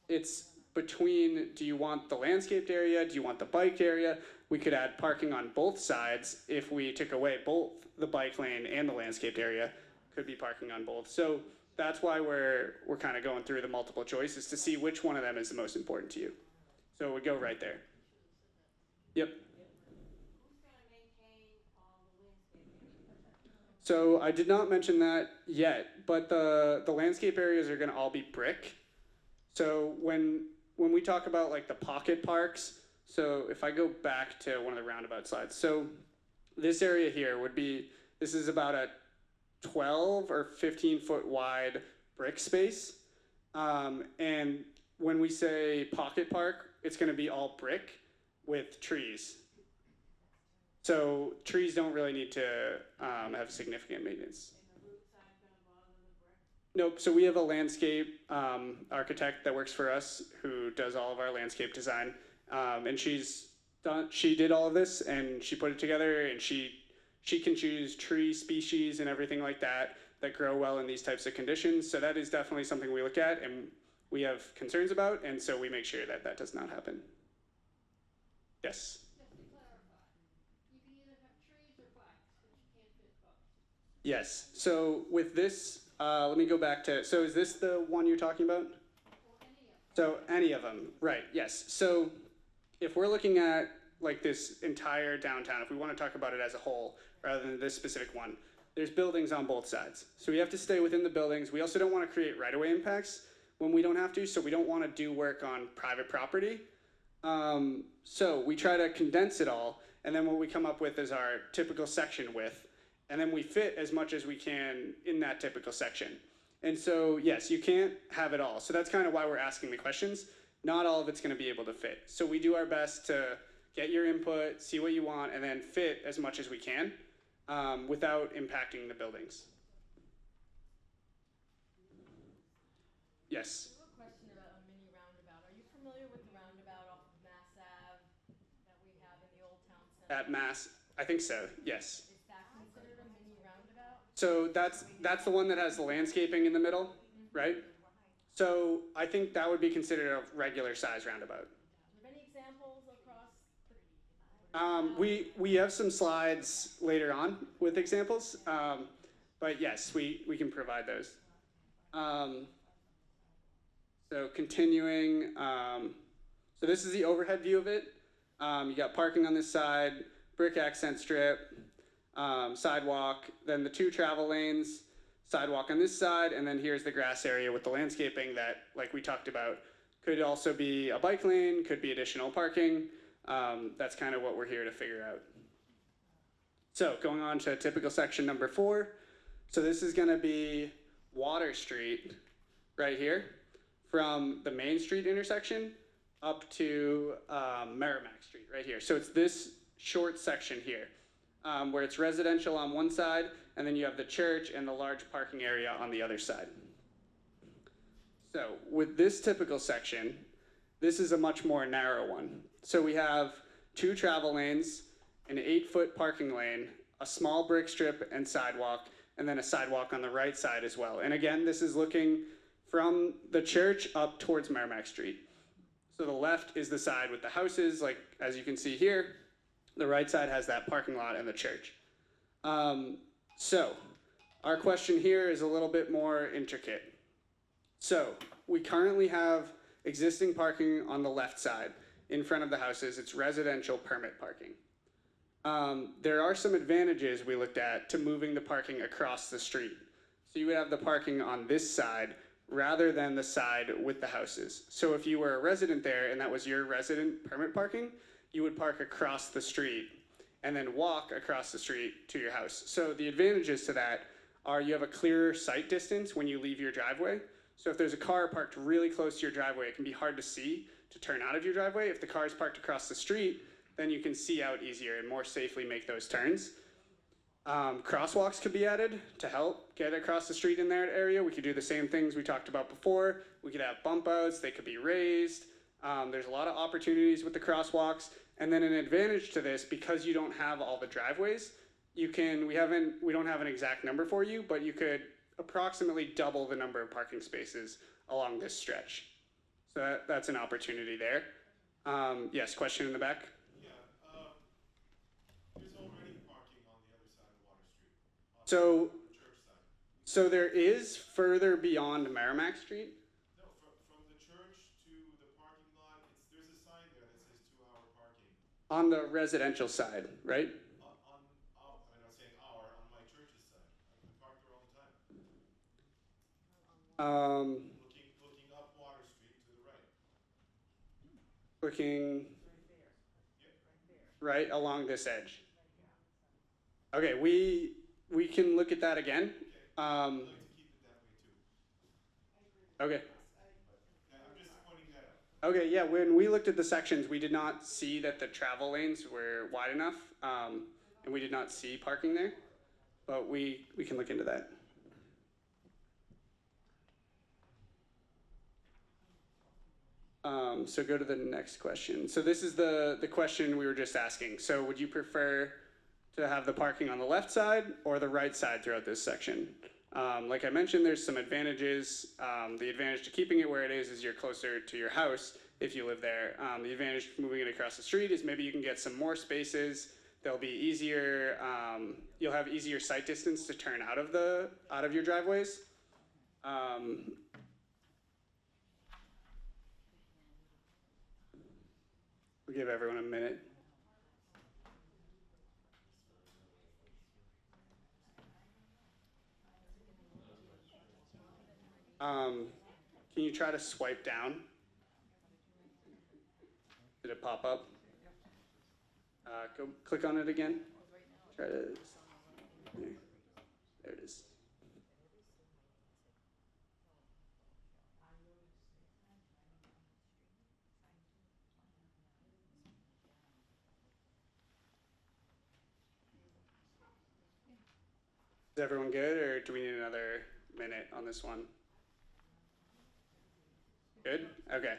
Speaker 3: It's between, do you want the landscaped area? Do you want the bike area? We could add parking on both sides. If we took away both the bike lane and the landscaped area, could be parking on both. So that's why we're kind of going through the multiple choices to see which one of them is the most important to you. So it would go right there. Yep.
Speaker 6: Who's gonna maintain all the landscaping?
Speaker 3: So I did not mention that yet, but the landscape areas are gonna all be brick. So when we talk about like the pocket parks, so if I go back to one of the roundabout slides, so this area here would be, this is about a 12 or 15 foot wide brick space. And when we say pocket park, it's going to be all brick with trees. So trees don't really need to have significant maintenance. Nope. So we have a landscape architect that works for us who does all of our landscape design, and she did all of this and she put it together, and she can choose tree species and everything like that grow well in these types of conditions. So that is definitely something we look at and we have concerns about, and so we make sure that that does not happen. Yes.
Speaker 8: Just to clarify, you can either have trees or bikes, but you can't fit both.
Speaker 3: Yes. So with this, let me go back to. So is this the one you're talking about?
Speaker 8: Or any of them.
Speaker 3: So any of them, right? Yes. So if we're looking at like this entire downtown, if we want to talk about it as a whole rather than this specific one, there's buildings on both sides. So we have to stay within the buildings. We also don't want to create right-of-way impacts when we don't have to. So we don't want to do work on private property. So we try to condense it all, and then what we come up with is our typical section width, and then we fit as much as we can in that typical section. And so, yes, you can't have it all. So that's kind of why we're asking the questions. Not all of it's going to be able to fit. So we do our best to get your input, see what you want, and then fit as much as we can without impacting the buildings. Yes.
Speaker 10: I have a question about a mini roundabout. Are you familiar with the roundabout off of Mass Ave that we have in the Old Town Center?
Speaker 3: At Mass, I think so, yes.
Speaker 10: Is that considered a mini roundabout?
Speaker 3: So that's the one that has the landscaping in the middle, right? So I think that would be considered a regular size roundabout.
Speaker 10: Do you have any examples across the...
Speaker 3: We have some slides later on with examples, but yes, we can provide those. So continuing, so this is the overhead view of it. You got parking on this side, brick accent strip, sidewalk, then the 2 travel lanes, sidewalk on this side, and then here's the grass area with the landscaping that, like we talked about, could also be a bike lane, could be additional parking. That's kind of what we're here to figure out. So going on to typical section number 4. So this is going to be Water Street right here from the Main Street intersection up to Merrimack Street right here. So it's this short section here where it's residential on one side, and then you have the church and the large parking area on the other side. So with this typical section, this is a much more narrow one. So we have 2 travel lanes, an 8-foot parking lane, a small brick strip and sidewalk, and then a sidewalk on the right side as well. And again, this is looking from the church up towards Merrimack Street. So the left is the side with the houses, like as you can see here. The right side has that parking lot and the church. So our question here is a little bit more intricate. So we currently have existing parking on the left side in front of the houses. It's residential permit parking. There are some advantages we looked at to moving the parking across the street. So you would have the parking on this side rather than the side with the houses. So if you were a resident there and that was your resident permit parking, you would park across the street and then walk across the street to your house. So the advantages to that are you have a clearer sight distance when you leave your driveway. So if there's a car parked really close to your driveway, it can be hard to see to turn out of your driveway. If the car is parked across the street, then you can see out easier and more safely make those turns. Crosswalks could be added to help get across the street in that area. We could do the same things we talked about before. We could have bump outs, they could be raised. There's a lot of opportunities with the crosswalks. And then an advantage to this, because you don't have all the driveways, we don't have an exact number for you, but you could approximately double the number of parking spaces along this stretch. So that's an opportunity there. Yes, question in the back?
Speaker 9: Yeah, there's already parking on the other side of Water Street, on
Speaker 3: So,
Speaker 9: the church side.
Speaker 3: so there is further beyond Merrimack Street.
Speaker 9: No, from the church to the parking lot, there's a sign there that says 2-hour parking.
Speaker 3: On the residential side, right?
Speaker 9: I'm not saying our, on my church's side. I park there all the time. Looking up Water Street to the right.
Speaker 3: Looking right along this edge. Okay, we can look at that again.
Speaker 9: I'd like to keep it that way too.
Speaker 3: Okay.
Speaker 9: Yeah, I'm just pointing that
Speaker 3: Okay, yeah, when we looked at the sections, we did not see that the travel lanes were wide enough, and we did not see parking there, but we can look into that. So go to the next question. So this is the question we were just asking. So would you prefer to have the parking on the left side or the right side throughout this section? Like I mentioned, there's some advantages. The advantage to keeping it where it is you're closer to your house if you live there. The advantage to moving it across the street is maybe you can get some more spaces. They'll be easier. You'll have easier sight distance to turn out of your driveways. We'll give everyone a minute. Can you try to swipe down? Did it pop up? Go click on it again. Try to. There it is. Is everyone good, or do we need another minute on this one? Good? Okay.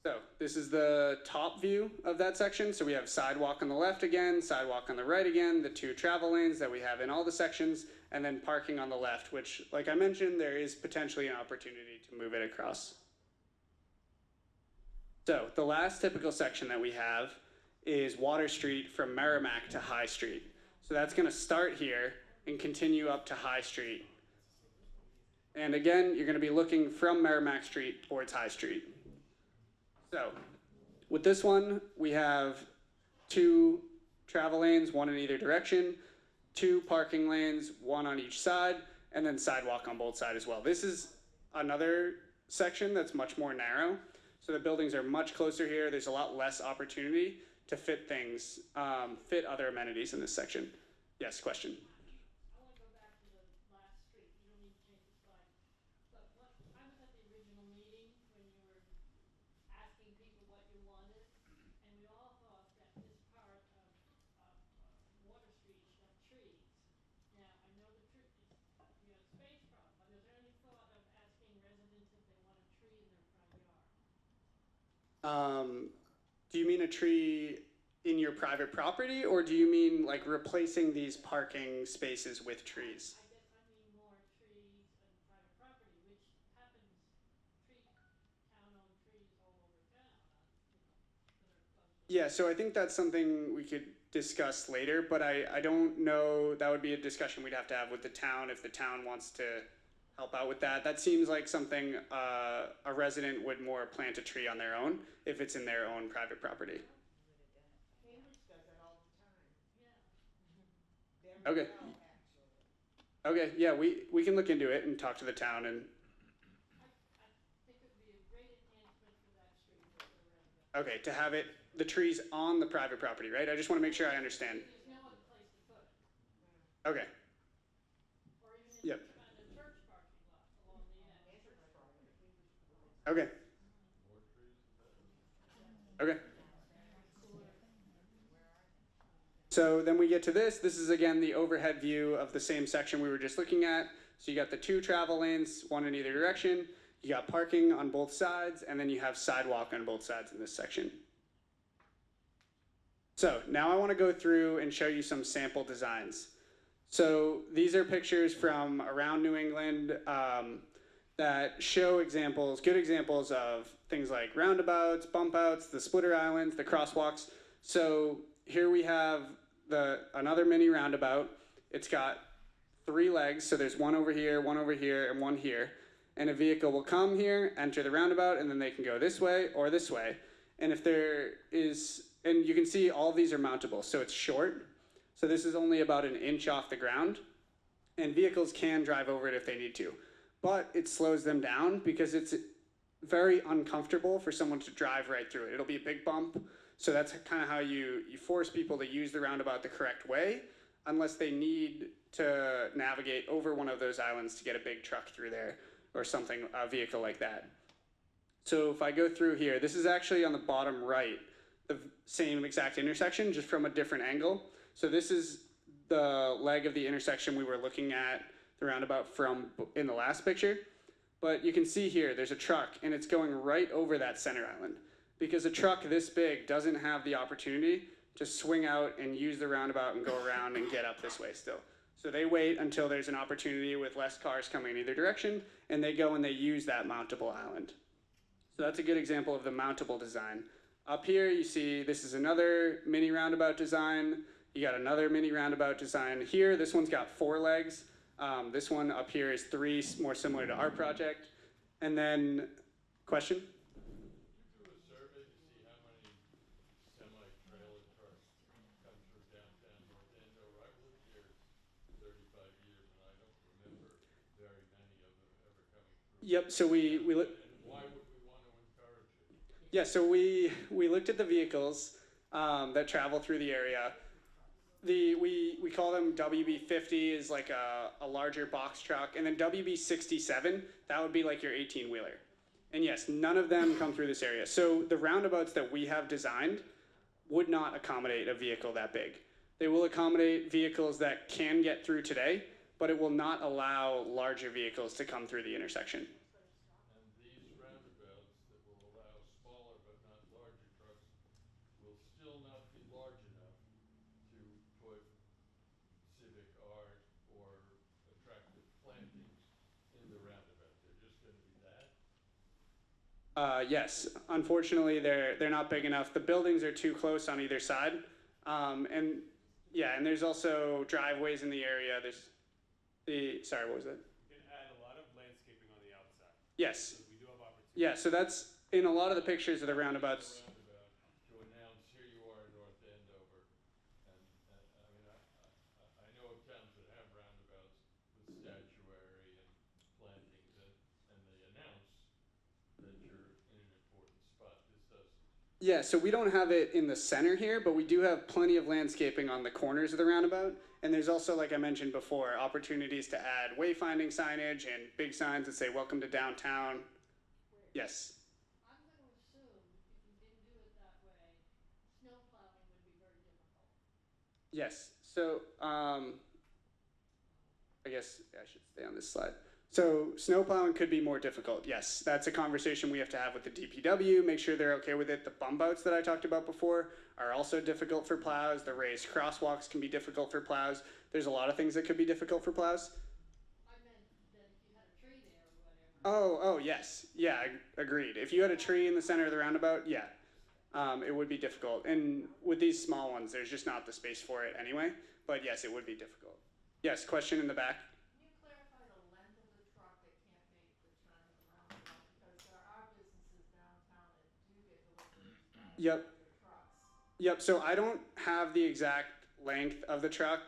Speaker 3: So this is the top view of that section. So we have sidewalk on the left again, sidewalk on the right again, the two travel lanes that we have in all the sections, and then parking on the left, which, like I mentioned, there is potentially an opportunity to move it across. So the last typical section that we have is Water Street from Merrimack to High Street. So that's going to start here and continue up to High Street. And again, you're going to be looking from Merrimack Street towards High Street. So with this one, we have two travel lanes, one in either direction, two parking lanes, one on each side, and then sidewalk on both sides as well. This is another section that's much more narrow. So the buildings are much closer here. There's a lot less opportunity to fit things, fit other amenities in this section. Yes, question?
Speaker 8: I want to go back to the last street. You don't need to change the slide. But I was at the original meeting when you were asking people what you wanted, and we all thought that this part of Water Street should have trees. Now, I know you have a space problem, but is there any thought of asking residents if they want a tree in their front yard?
Speaker 3: Do you mean a tree in your private property, or do you mean like replacing these parking spaces with trees?
Speaker 8: I guess I mean more trees on private property, which happens, town-owned trees all over town, that are close to.
Speaker 3: Yeah, so I think that's something we could discuss later, but I don't know, that would be a discussion we'd have to have with the town if the town wants to help out with that. That seems like something a resident would more plant a tree on their own if it's in their own private property.
Speaker 6: Cambridge does that all the time.
Speaker 8: Yeah.
Speaker 6: Very
Speaker 3: Okay.
Speaker 6: well, actually.
Speaker 3: Okay, yeah, we can look into it and talk to the town and,
Speaker 8: I think it would be a great enhancement for that street for the residents.
Speaker 3: okay, to have the trees on the private property, right? I just want to make sure I understand.
Speaker 8: There's no other place to put it.
Speaker 3: Okay,
Speaker 8: Or even in
Speaker 3: yep,
Speaker 8: the church parking lot along the edge.
Speaker 3: okay. Okay. So then we get to this. This is again the overhead view of the same section we were just looking at. So you got the two travel lanes, one in either direction. You got parking on both sides, and then you have sidewalk on both sides in this section. So now I want to go through and show you some sample designs. So these are pictures from around New England that show examples, good examples of things like roundabouts, bump outs, the splitter islands, the crosswalks. So here we have another mini roundabout. It's got 3 legs, so there's one over here, and one here. And a vehicle will come here, enter the roundabout, and then they can go this way or this way. And if there is, and you can see all of these are mountable, so it's short. So this is only about an inch off the ground, and vehicles can drive over it if they need to. But it slows them down because it's very uncomfortable for someone to drive right through it. It'll be a big bump, so that's kind of how you force people to use the roundabout the correct way, unless they need to navigate over one of those islands to get a big truck through there. or something, a vehicle like that. So if I go through here, this is actually on the bottom right, the same exact intersection, just from a different angle. So this is the leg of the intersection we were looking at the roundabout from in the last picture. But you can see here, there's a truck, and it's going right over that center island. Because a truck this big doesn't have the opportunity to swing out and use the roundabout and go around and get up this way still. So they wait until there's an opportunity with less cars coming in either direction, and they go and they use that mountable island. So that's a good example of the mountable design. Up here you see this is another mini roundabout design. You got another mini roundabout design here. This one's got 4 legs. This one up here is 3, more similar to our project. And then, question?
Speaker 5: You do a survey to see how many semi-trailer trucks come through downtown North Andover. I've lived here 35 years and I don't remember very many of them ever coming through.
Speaker 3: Yep, so we
Speaker 5: And why would we want to encourage it?
Speaker 3: yeah, so we looked at the vehicles that travel through the area. We call them WB50 is like a larger box truck, and then WB67, that would be like your 18-wheeler. And yes, none of them come through this area. So the roundabouts that we have designed would not accommodate a vehicle that big. They will accommodate vehicles that can get through today, but it will not allow larger vehicles to come through the intersection.
Speaker 5: And these roundabouts that will allow smaller but not larger trucks will still not be large enough to put civic art or attractive plantings in the roundabout. They're just gonna be that?
Speaker 3: Yes, unfortunately, they're not big enough. The buildings are too close on either side, and yeah, and there's also driveways in the area. There's sorry, what was that?
Speaker 2: You can add a lot of landscaping on the outside.
Speaker 3: Yes,
Speaker 2: We do have opportunities.
Speaker 3: yeah. So that's in a lot of the pictures of the roundabouts.
Speaker 5: Roundabout to announce, here you are in North Andover. And, I mean, I know of towns that have roundabouts with statuary and plantings and they announce that you're in an important spot. This doesn't.
Speaker 3: Yeah, so we don't have it in the center here, but we do have plenty of landscaping on the corners of the roundabout. And there's also, like I mentioned before, opportunities to add wayfinding signage and big signs that say "Welcome to downtown." Yes.
Speaker 8: I'm gonna assume if you didn't do it that way, snow plowing would be very difficult.
Speaker 3: Yes. So I guess I should stay on this slide. So snow plowing could be more difficult. Yes, that's a conversation we have to have with the DPW, make sure they're okay with it. The bump outs that I talked about before are also difficult for plows. The raised crosswalks can be difficult for plows. There's a lot of things that could be difficult for plows.
Speaker 8: I meant that if you had a tree there or whatever.
Speaker 3: Oh, yes. Yeah, agreed. If you had a tree in the center of the roundabout, yeah, it would be difficult. And with these small ones, there's just not the space for it anyway. But yes, it would be difficult. Yes, question in the back.
Speaker 6: Can you clarify the length of the truck that can't make the turn of the roundabout? Because there are businesses downtown that do get deliveries by
Speaker 3: Yep.
Speaker 6: their trucks.
Speaker 3: Yep, so I don't have the exact length of the truck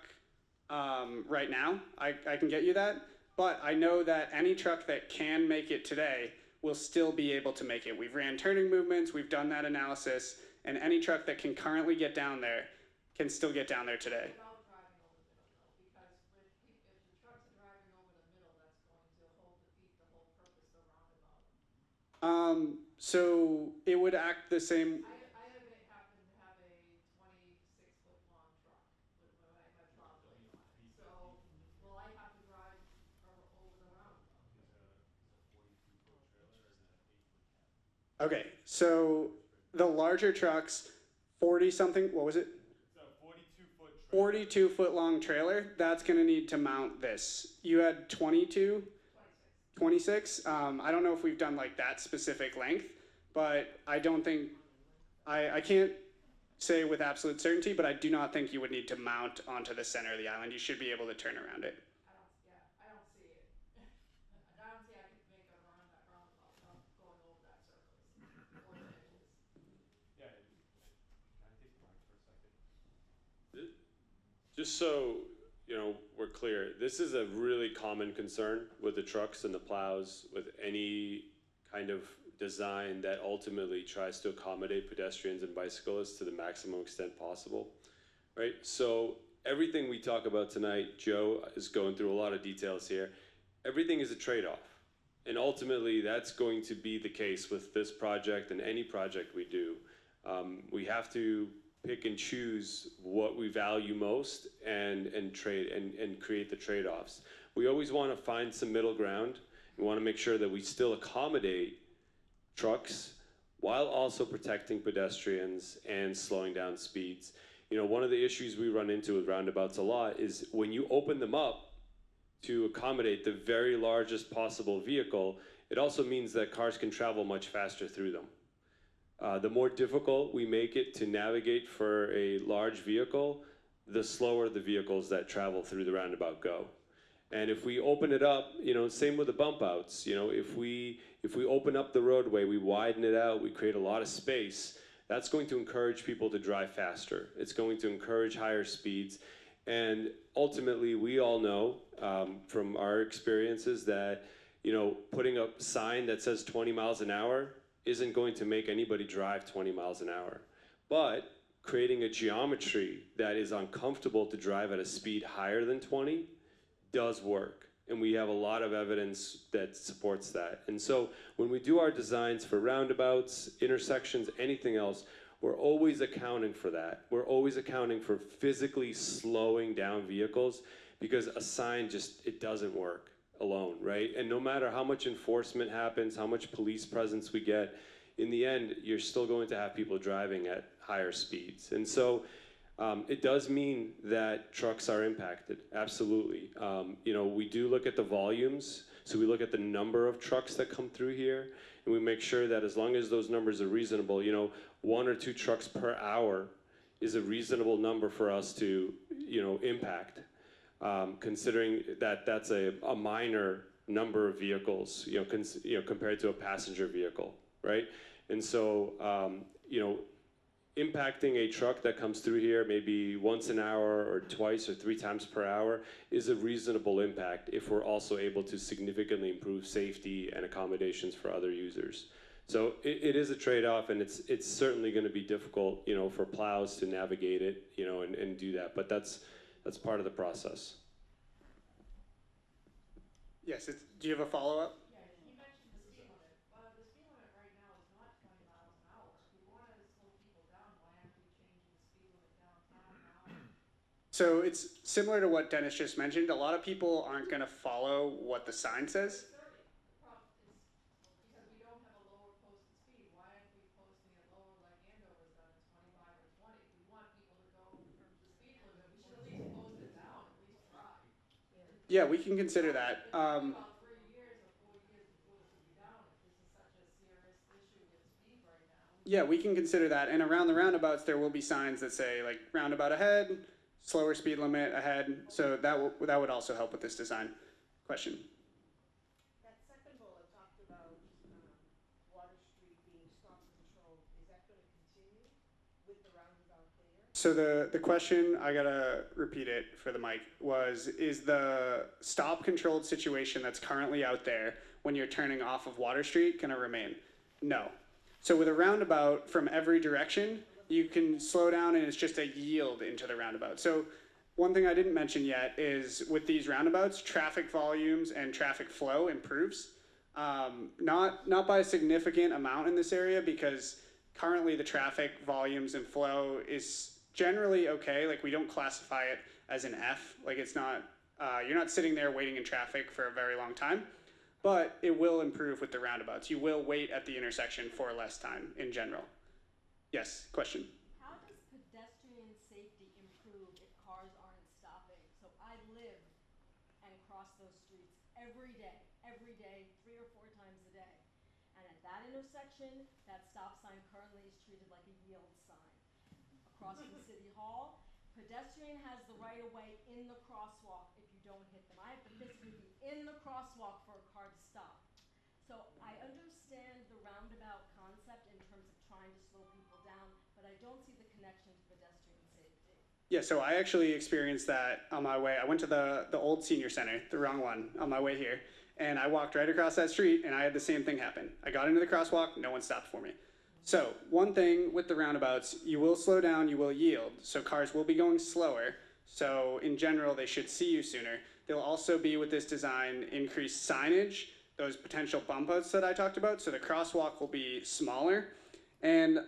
Speaker 3: right now. I can get you that. But I know that any truck that can make it today will still be able to make it. We've ran turning movements, we've done that analysis, and any truck that can currently get down there can still get down there today.
Speaker 6: About driving over the middle though, because if the trucks are driving over the middle, that's going to defeat the whole purpose of the roundabout.
Speaker 3: So it would act the same.
Speaker 6: I happen to have a 26-foot long truck with when I have travel lane on it. So will I have to drive over the roundabout?
Speaker 3: Okay, so the larger trucks, 40 something, what was it?
Speaker 2: It's a 42-foot
Speaker 3: 42-foot long trailer, that's gonna need to mount this. You had 22? 26? I don't know if we've done like that specific length, but I don't think, I can't say with absolute certainty, but I do not think you would need to mount onto the center of the island. You should be able to turn around it.
Speaker 6: I don't see it. I don't see I could make a roundabout without going over that surface or the edges.
Speaker 2: Yeah, can I take the mic for a second? Just so you know, we're clear, this is a really common concern with the trucks and the plows, with any kind of design that ultimately tries to accommodate pedestrians and bicyclists to the maximum extent possible, right? So everything we talk about tonight, Joe is going through a lot of details here. Everything is a trade-off. And ultimately, that's going to be the case with this project and any project we do. We have to pick and choose what we value most and create the trade-offs. We always want to find some middle ground. We want to make sure that we still accommodate trucks while also protecting pedestrians and slowing down speeds. You know, one of the issues we run into with roundabouts a lot is when you open them up to accommodate the very largest possible vehicle, it also means that cars can travel much faster through them. The more difficult we make it to navigate for a large vehicle, the slower the vehicles that travel through the roundabout go. And if we open it up, you know, same with the bump outs, you know, if we open up the roadway, we widen it out, we create a lot of space, that's going to encourage people to drive faster. It's going to encourage higher speeds. And ultimately, we all know from our experiences that, you know, putting a sign that says 20 miles an hour isn't going to make anybody drive 20 miles an hour. But creating a geometry that is uncomfortable to drive at a speed higher than 20 does work. And we have a lot of evidence that supports that. And so when we do our designs for roundabouts, intersections, anything else, we're always accounting for that. We're always accounting for physically slowing down vehicles, because a sign just, it doesn't work alone, right? And no matter how much enforcement happens, how much police presence we get, in the end, you're still going to have people driving at higher speeds. And so it does mean that trucks are impacted, absolutely. You know, we do look at the volumes, so we look at the number of trucks that come through here, and we make sure that as long as those numbers are reasonable, you know, 1 or 2 trucks per hour is a reasonable number for us to, you know, impact, considering that that's a minor number of vehicles, you know, compared to a passenger vehicle, right? And so, you know, impacting a truck that comes through here maybe once an hour or twice or 3 times per hour is a reasonable impact if we're also able to significantly improve safety and accommodations for other users. So it is a trade-off, and it's certainly going to be difficult, you know, for plows to navigate it, you know, and do that. But that's part of the process.
Speaker 3: Yes, do you have a follow-up?
Speaker 10: You mentioned the speed limit. The speed limit right now is not 20 miles an hour. If we want to slow people down, why aren't we changing the speed limit downtown now?
Speaker 3: So it's similar to what Dennis just mentioned. A lot of people aren't going to follow what the sign says.
Speaker 10: The problem is because we don't have a lower posted speed. Why aren't we posting it lower like Andover's done at 25 or 20? We want people to go the speed limit. We should at least post it down, at least try.
Speaker 3: Yeah, we can consider that.
Speaker 10: About 3 years or 4 years before this will be down, if this is such a serious issue with speed right now.
Speaker 3: Yeah, we can consider that. And around the roundabouts, there will be signs that say, like, roundabout ahead, slower speed limit ahead. So that would also help with this design. Question?
Speaker 6: That second bullet talked about Water Street being stop and controlled. Is that going to continue with the roundabout there?
Speaker 3: So the question, I gotta repeat it for the mic, is the stop controlled situation that's currently out there when you're turning off of Water Street gonna remain? No. So with a roundabout from every direction, you can slow down and it's just a yield into the roundabout. So one thing I didn't mention yet is with these roundabouts, traffic volumes and traffic flow improves. Not by a significant amount in this area, because currently the traffic volumes and flow is generally okay. Like, we don't classify it as an F. Like, it's not, you're not sitting there waiting in traffic for a very long time, but it will improve with the roundabouts. You will wait at the intersection for less time in general. Yes, question?
Speaker 10: How does pedestrian safety improve if cars aren't stopping? So I live and cross those streets every day, 3 or 4 times a day. And at that intersection, that stop sign currently is treated like a yield sign. Across from City Hall, pedestrian has the right of way in the crosswalk if you don't hit them. I have to physically be in the crosswalk for a car to stop. So I understand the roundabout concept in terms of trying to slow people down, but I don't see the connection to pedestrian safety.
Speaker 3: Yeah, so I actually experienced that on my way. I went to the old senior center, the wrong one, on my way here. And I walked right across that street and I had the same thing happen. I got into the crosswalk, no one stopped for me. So one thing with the roundabouts, you will slow down, you will yield. So cars will be going slower. So in general, they should see you sooner. There'll also be, with this design, increased signage those potential bump outs that I talked about. So the crosswalk will be smaller, and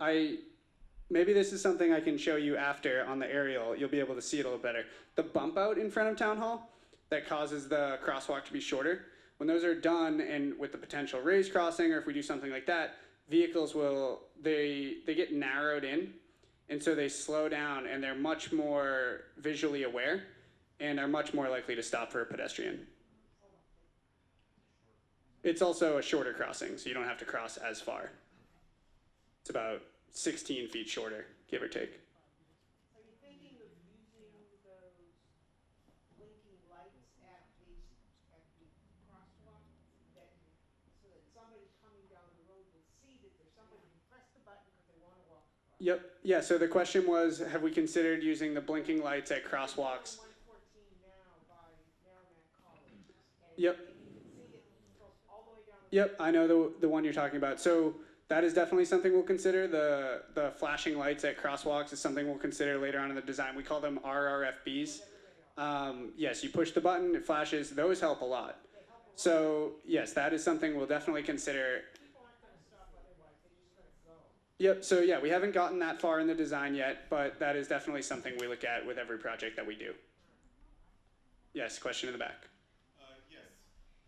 Speaker 3: maybe this is something I can show you after on the aerial. You'll be able to see it a little better. The bump out in front of Town Hall that causes the crosswalk to be shorter. When those are done, and with the potential raised crossing, or if we do something like that, vehicles they get narrowed in, and so they slow down, and they're much more visually aware, and are much more likely to stop for a pedestrian. It's also a shorter crossing, so you don't have to cross as far. It's about 16 feet shorter, give or take.
Speaker 6: Are you thinking of using those blinking lights at the crosswalk that, so that somebody coming down the road will see that there's somebody who pressed the button because they want to walk across?
Speaker 3: Yep, yeah, so the question was, have we considered using the blinking lights at crosswalks?
Speaker 6: 114 now by Merrimack College. And
Speaker 3: Yep.
Speaker 6: you can see it from all the way down the
Speaker 3: Yep, I know the one you're talking about. So that is definitely something we'll consider. The flashing lights at crosswalks is something we'll consider later on in the design. We call them RRFBs. Yes, you push the button, it flashes. Those help a lot. So yes, that is something we'll definitely consider.
Speaker 6: people aren't going to stop otherwise, they're just going to go.
Speaker 3: Yep, so yeah, we haven't gotten that far in the design yet, but that is definitely something we look at with every project that we do. Yes, question in the back.
Speaker 9: Yes,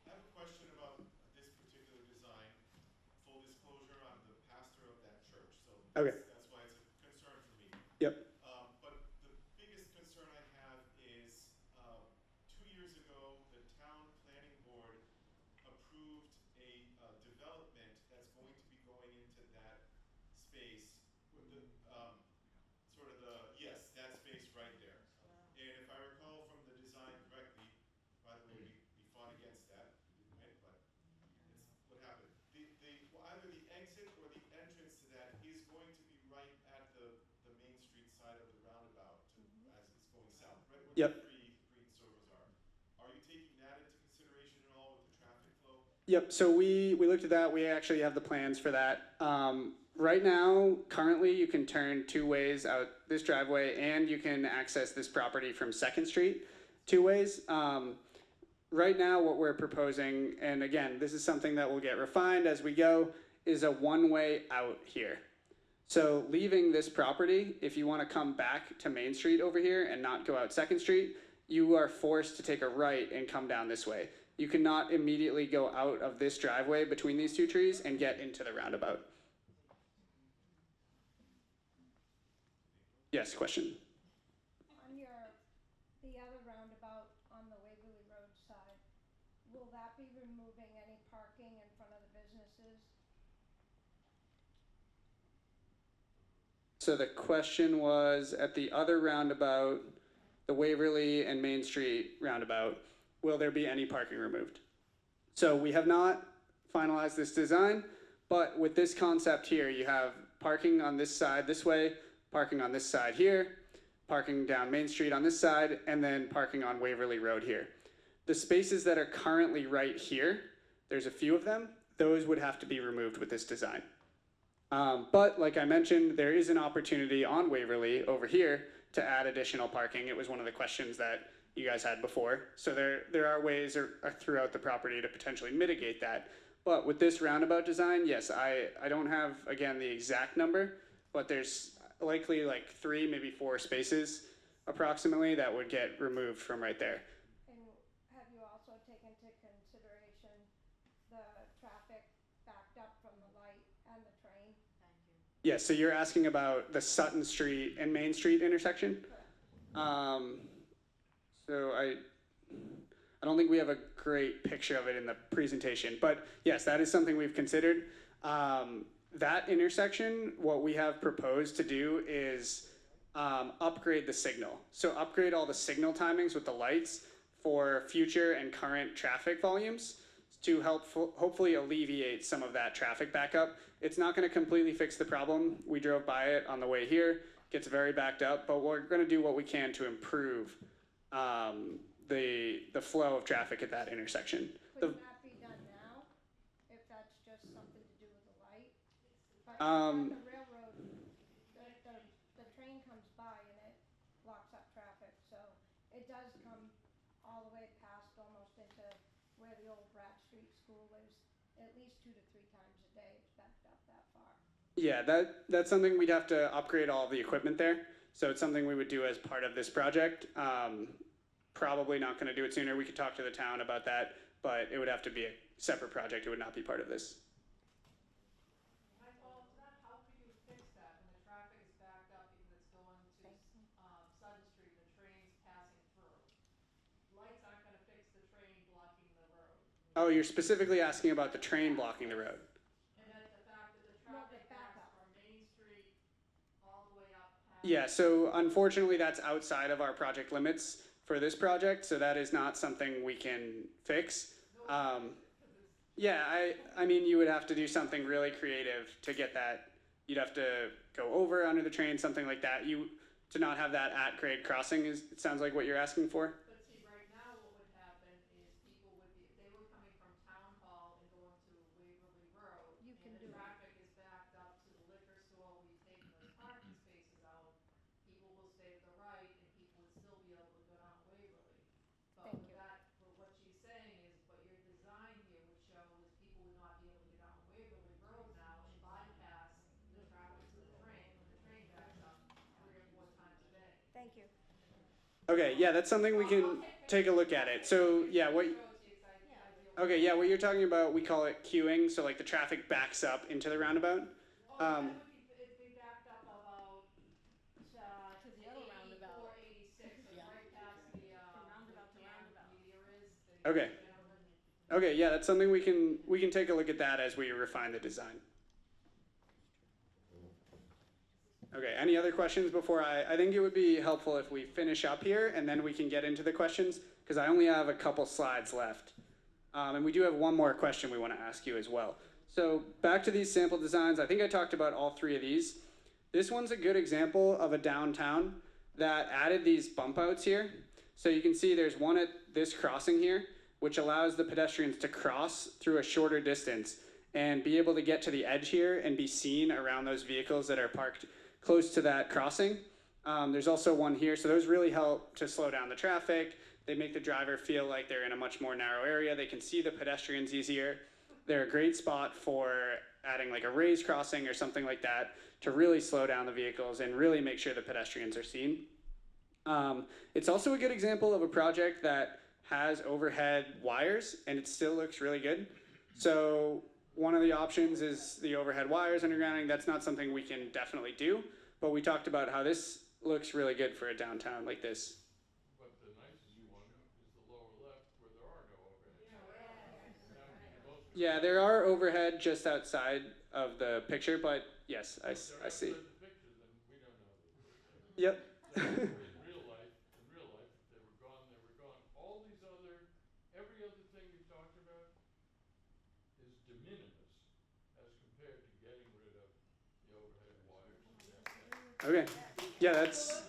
Speaker 9: I have a question about this particular design. Full disclosure, I'm the pastor of that church, so
Speaker 3: Okay.
Speaker 9: that's why it's a concern for me.
Speaker 3: Yep.
Speaker 9: But the biggest concern I have is 2 years ago, the town planning board approved a development that's going to be going into that space with the sort of the, yes, that space right there. And if I recall from the design correctly, by the way, we fought against that, right? But it's what happened. Either the exit or the entrance to that is going to be right at the Main Street side of the roundabout as it's going south, right where
Speaker 3: Yep.
Speaker 9: the three green circles are. Are you taking that into consideration at all with the traffic flow?
Speaker 3: Yep, so we looked at that. We actually have the plans for that. Right now, currently, you can turn two ways out this driveway, and you can access this property from 2nd Street two ways. Right now, what we're proposing, and again, this is something that will get refined as we go, is a one-way out here. So leaving this property, if you want to come back to Main Street over here and not go out 2nd Street, you are forced to take a right and come down this way. You cannot immediately go out of this driveway between these two trees and get into the roundabout. Yes, question.
Speaker 11: On the other roundabout on the Waverly Road side, will that be removing any parking in front of the businesses?
Speaker 3: So the question was, at the other roundabout, the Waverly and Main Street roundabout, will there be any parking removed? So we have not finalized this design, but with this concept here, you have parking on this side this way, parking on this side here, parking down Main Street on this side, and then parking on Waverly Road here. The spaces that are currently right here, there's a few of them, those would have to be removed with this design. But like I mentioned, there is an opportunity on Waverly over here to add additional parking. It was one of the questions that you guys had before. So there are ways throughout the property to potentially mitigate that. But with this roundabout design, yes, I don't have, again, the exact number, but there's likely like 3, maybe 4 spaces approximately that would get removed from right there.
Speaker 11: And have you also taken into consideration the traffic backed up from the light and the train?
Speaker 10: Thank you.
Speaker 3: Yes, so you're asking about the Sutton Street and Main Street intersection? So I don't think we have a great picture of it in the presentation, but yes, that is something we've considered. That intersection, what we have proposed to do is upgrade the signal. So upgrade all the signal timings with the lights for future and current traffic volumes to help hopefully alleviate some of that traffic backup. It's not going to completely fix the problem. We drove by it on the way here, gets very backed up, but we're going to do what we can to improve the flow of traffic at that intersection.
Speaker 11: Couldn't that be done now, if that's just something to do with the light? But
Speaker 3: Um,
Speaker 11: the railroad, the train comes by and it blocks up traffic, so it does come all the way past almost into where the old Brad Street School is least 2 to 3 times a day it's backed up that far.
Speaker 3: Yeah, that's something we'd have to upgrade all of the equipment there. So it's something we would do as part of this project. Probably not going to do it sooner. We could talk to the town about that, but it would have to be a separate project. It would not be part of this.
Speaker 12: Can I follow up to that? How could you fix that when the traffic is backed up because it's going to Sutton Street, the train's passing through? Lights aren't gonna fix the train blocking the road.
Speaker 3: Oh, you're specifically asking about the train blocking the road.
Speaker 12: And then the fact that the traffic backs from Main Street all the way up past.
Speaker 3: Yeah, so unfortunately that's outside of our project limits for this project, so that is not something we can fix. Yeah, I mean, you would have to do something really creative to get that. You'd have to go over under the train, something like that. To not have that at-grade crossing it sounds like what you're asking for.
Speaker 12: But see, right now what would happen is people would be, if they were coming from Town Hall and going to Waverly Road,
Speaker 11: You can
Speaker 12: and
Speaker 11: do
Speaker 12: the
Speaker 11: it.
Speaker 12: traffic is backed up to the liquor store where you've taken those parking spaces out, people will stay to the right and people would still be able to go down Waverly. But
Speaker 11: Thank
Speaker 12: with
Speaker 11: you.
Speaker 12: that, what she's saying is, what your design here would show is people would not be able to get down Waverly Road now and bypass the traffic to the train when the train backs up 3 or 4 times a day.
Speaker 11: Thank you.
Speaker 3: Okay, yeah, that's something we can take a look at it. So yeah, okay, yeah, what you're talking about, we call it queuing. So like the traffic backs up into the roundabout.
Speaker 12: It'd be backed up about to the other roundabout. 486, so right past the roundabout to roundabout. Meteor is.
Speaker 3: Okay. Okay, yeah, that's something we can take a look at that as we refine the design. Okay, any other questions before I think it would be helpful if we finish up here and then we can get into the questions because I only have a couple slides left. And we do have one more question we want to ask you as well. So back to these sample designs, I think I talked about all 3 of these. This one's a good example of a downtown that added these bump outs here. So you can see there's one at this crossing here, which allows the pedestrians to cross through a shorter distance and be able to get to the edge here and be seen around those vehicles that are parked close to that crossing. There's also one here, so those really help to slow down the traffic. They make the driver feel like they're in a much more narrow area. They can see the pedestrians easier. They're a great spot for adding like a raised crossing or something like that to really slow down the vehicles and really make sure the pedestrians are seen. It's also a good example of a project that has overhead wires and it still looks really good. So one of the options is the overhead wires undergrounding. That's not something we can definitely do, but we talked about how this looks really good for a downtown like this.
Speaker 5: But the nicest one is the lower left where there are no overhead.
Speaker 3: Yeah, there are overhead just outside of the picture, but yes, I see.
Speaker 5: The picture, then we don't know.
Speaker 3: Yep.
Speaker 5: In real life, if they were gone, they were gone. All these every other thing you talked about is de minimis as compared to getting rid of the overhead wires.
Speaker 3: Okay. Yeah, that's.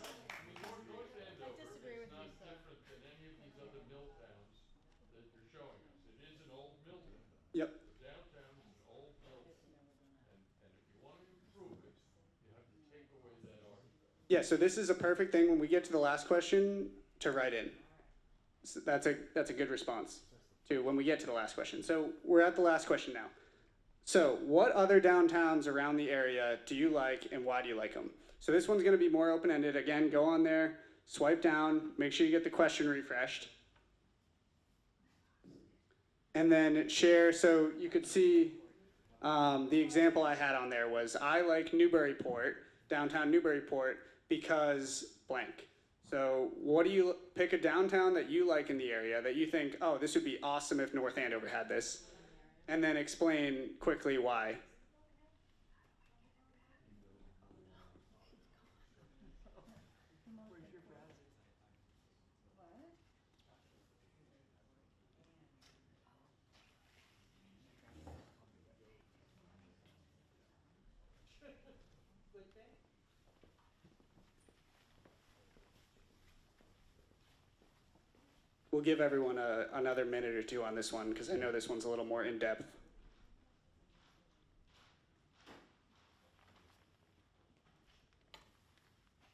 Speaker 5: North Andover is not different than any of these other mill towns that you're showing us. It is an old mill town.
Speaker 3: Yep.
Speaker 5: The downtown is an old mill town. And if you want to improve it, you have to take away that artifact.
Speaker 3: Yeah, so this is a perfect thing when we get to the last question to write in. So that's a good response to when we get to the last question. So we're at the last question now. So what other downtowns around the area do you like and why do you like them? So this one's going to be more open-ended. Again, go on there, swipe down, make sure you get the question refreshed. And then share, so you could see the example I had on there was I like Newburyport, downtown Newburyport, because blank. So what do you, pick a downtown that you like in the area that you think, oh, this would be awesome if North Andover had this, and then explain quickly why. We'll give everyone another minute or two on this one because I know this one's a little more in-depth.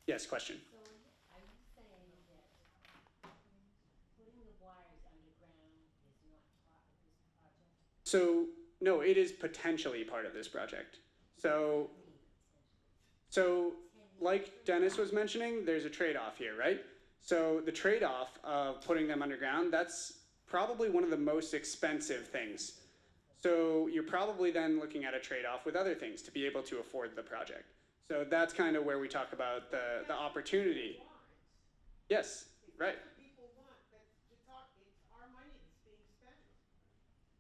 Speaker 3: Yes, question.
Speaker 13: So are you saying that putting the wires underground is not part of this project?
Speaker 3: So No, it is potentially part of this project. So, like Dennis was mentioning, there's a trade-off here, right? So the trade-off of putting them underground, that's probably one of the most expensive things. So you're probably then looking at a trade-off with other things to be able to afford the project. So that's kind of where we talk about the opportunity. Yes, right.
Speaker 6: That's what people want, it's our money that's being spent.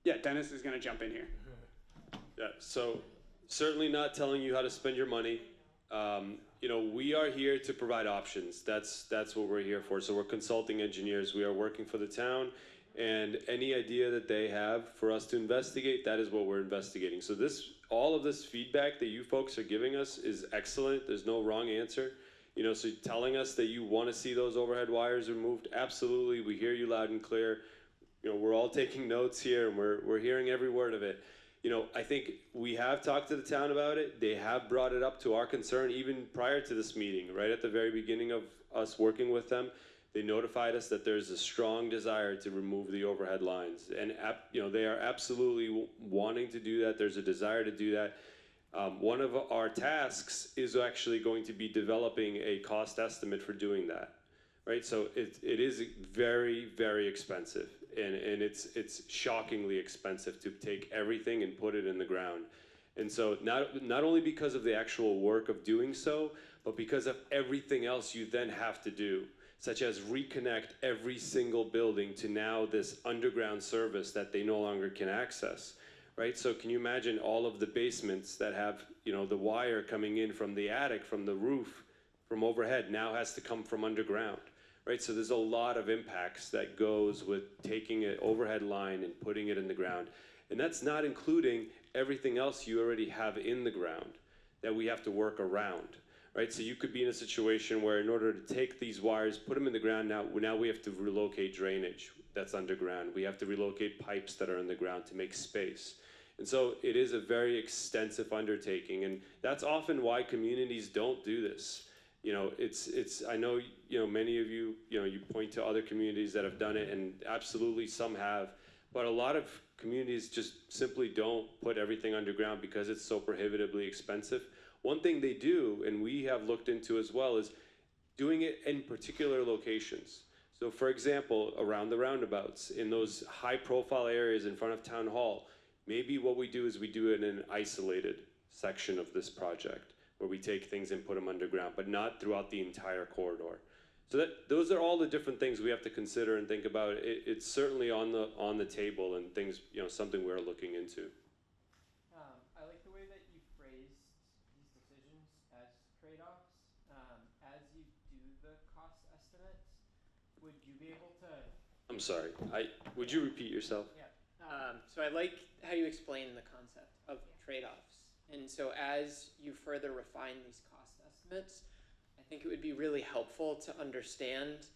Speaker 3: Yeah, Dennis is going to jump in here.
Speaker 2: Yeah, so certainly not telling you how to spend your money. You know, we are here to provide options. That's what we're here for. So we're consulting engineers. We are working for the town, and any idea that they have for us to investigate, that is what we're investigating. So all of this feedback that you folks are giving us is excellent. There's no wrong answer. You know, so telling us that you want to see those overhead wires removed, absolutely. We hear you loud and clear. You know, we're all taking notes here, and we're hearing every word of it. You know, I think we have talked to the town about it. They have brought it up to our concern even prior to this meeting, right at the very beginning of us working with them. They notified us that there's a strong desire to remove the overhead lines. And, you know, they are absolutely wanting to do that. There's a desire to do that. One of our tasks is actually going to be developing a cost estimate for doing that, right? So it is very, very expensive. And it's shockingly expensive to take everything and put it in the ground. And so not only because of the actual work of doing so, but because of everything else you then have to do, such as reconnect every single building to now this underground service that they no longer can access, right? So can you imagine all of the basements that have, you know, the wire coming in from the attic, from the roof, from overhead, now has to come from underground. Right, so there's a lot of impacts that goes with taking an overhead line and putting it in the ground. And that's not including everything else you already have in the ground that we have to work around, right? So you could be in a situation where in order to take these wires, put them in the ground, now we have to relocate drainage that's underground. We have to relocate pipes that are in the ground to make space. And so it is a very extensive undertaking, and that's often why communities don't do this. You know, I know, you know, many of you, you know, you point to other communities that have done it, and absolutely some have, but a lot of communities just simply don't put everything underground because it's so prohibitively expensive. One thing they do, and we have looked into as well, is doing it in particular locations. So for example, around the roundabouts, in those high profile areas in front of Town Hall, maybe what we do is we do it in an isolated section of this project, where we take things and put them underground, but not throughout the entire corridor. So those are all the different things we have to consider and think about. It's certainly on the table, and things, you know, something we're looking into.
Speaker 14: I like the way that you phrased these decisions as trade-offs. As you do the cost estimates, would you be able to?
Speaker 2: I'm sorry. Would you repeat yourself?
Speaker 14: Yeah. So I like how you explain the concept of trade-offs. And so as you further refine these cost estimates, I think it would be really helpful to understand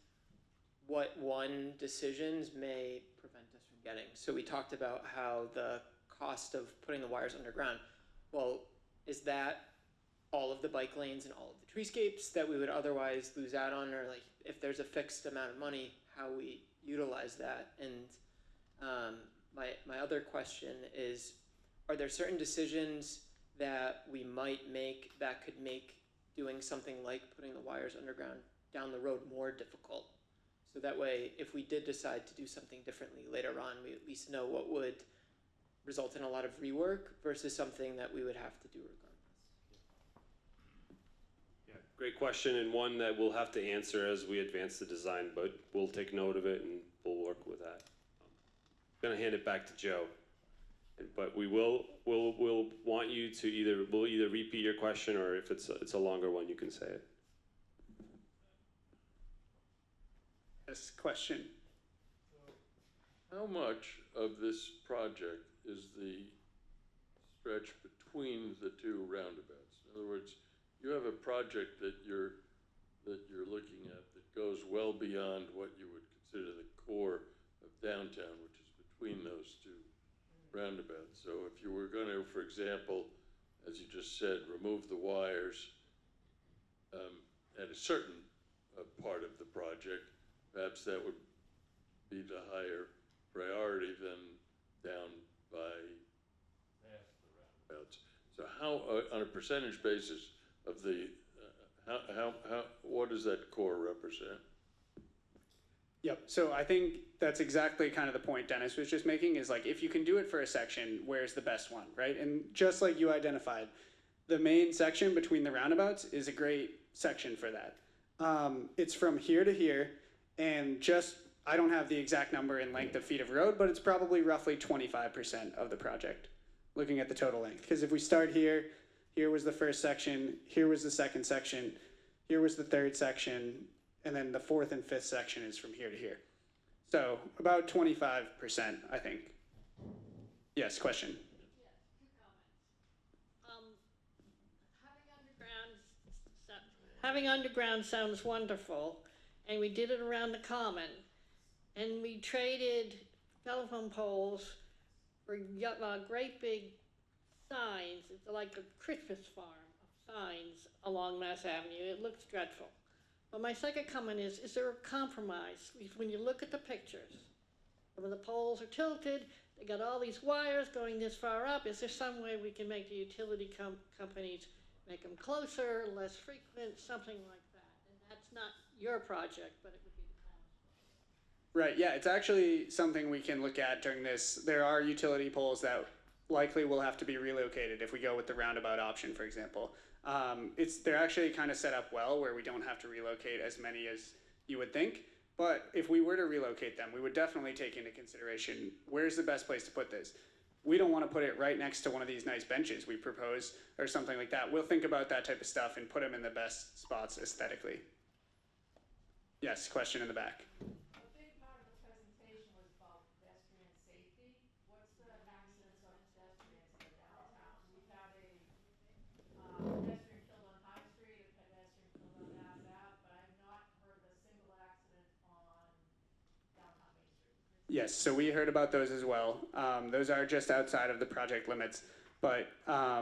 Speaker 14: what decisions may prevent us from getting. So we talked about how the cost of putting the wires underground, well, is that all of the bike lanes and all of the treescapes that we would otherwise lose out on? Or like, if there's a fixed amount of money, how we utilize that? And my other question is, are there certain decisions that we might make that could make doing something like putting the wires underground down the road more difficult? So that way, if we did decide to do something differently later on, we at least know what would result in a lot of rework versus something that we would have to do regardless.
Speaker 2: Yeah, great question, and one that we'll have to answer as we advance the design, but we'll take note of it and we'll work with that. I'm gonna hand it back to Joe. But we'll want you to we'll either repeat your question, or if it's a longer one, you can say it.
Speaker 3: This question.
Speaker 5: How much of this project is the stretch between the two roundabouts? In other words, you have a project that you're looking at that goes well beyond what you would consider the core of downtown, which is between those two roundabouts. So if you were going to, for example, as you just said, remove the wires at a certain part of the project, perhaps that would be the higher priority than down by So how, on a percentage basis of the, what does that core represent?
Speaker 3: Yep, so I think that's exactly kind of the point Dennis was just making, is like, if you can do it for a section, where's the best one, right? And just like you identified, the main section between the roundabouts is a great section for that. It's from here to here, and just, I don't have the exact number in length of feet of road, but it's probably roughly 25% of the project, looking at the total length. Because if we start here, here was the first section, here was the second section, here was the third section, and then the fourth and fifth section is from here to here. So about 25%, I think. Yes, question.
Speaker 8: Yes, two comments. Having underground sounds wonderful, and we did it around the common, and we traded telephone poles for great big signs. It's like a Christmas farm of signs along Mass Avenue. It looks dreadful. But my second comment is there a compromise? Because when you look at the pictures, some of the poles are tilted, they got all these wires going this far up. Is there some way we can make the utility companies make them closer, less frequent, something like that? And that's not your project, but it would be the town's.
Speaker 3: Right, yeah, it's actually something we can look at during this. There are utility poles that likely will have to be relocated if we go with the roundabout option, for example. They're actually kind of set up well where we don't have to relocate as many as you would think. But if we were to relocate them, we would definitely take into consideration, where's the best place to put this? We don't want to put it right next to one of these nice benches we propose or something like that. We'll think about that type of stuff and put them in the best spots aesthetically. Yes, question in the back.
Speaker 12: A big part of the presentation was about pedestrian safety. What's the accidents of pedestrians in the downtown? We've had a pedestrian killed on High Street, a pedestrian killed on Mass Ave, but I've not heard of a single accident on downtown Main Street.
Speaker 3: Yes, so we heard about those as well. Those are just outside of the project limits. But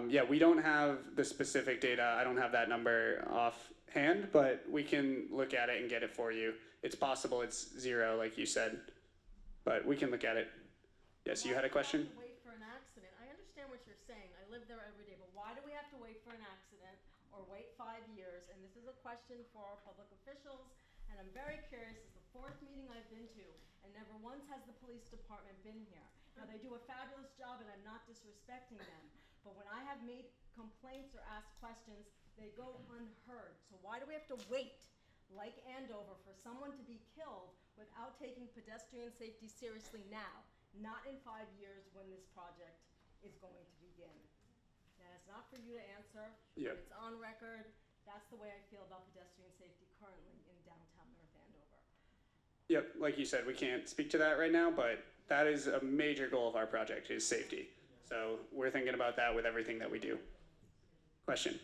Speaker 3: yeah, we don't have the specific data. I don't have that number offhand, but we can look at it and get it for you. It's possible it's 0, like you said, but we can look at it. Yes, you had a question?
Speaker 10: Wait for an accident. I understand what you're saying. I live there every day, but why do we have to wait for an accident or wait 5 years? And this is a question for our public officials, and I'm very curious. It's the 4th meeting I've been to, and never once has the police department been here. Now, they do a fabulous job, and I'm not disrespecting them, but when I have made complaints or asked questions, they go unheard. So why do we have to wait, like Andover, for someone to be killed without taking pedestrian safety seriously now, not in 5 years when this project is going to begin? Now, it's not for you to answer.
Speaker 3: Yep.
Speaker 10: It's on record. That's the way I feel about pedestrian safety currently in downtown North Andover.
Speaker 3: Yep, like you said, we can't speak to that right now, but that is a major goal of our project, is safety. So we're thinking about that with everything that we do. Question?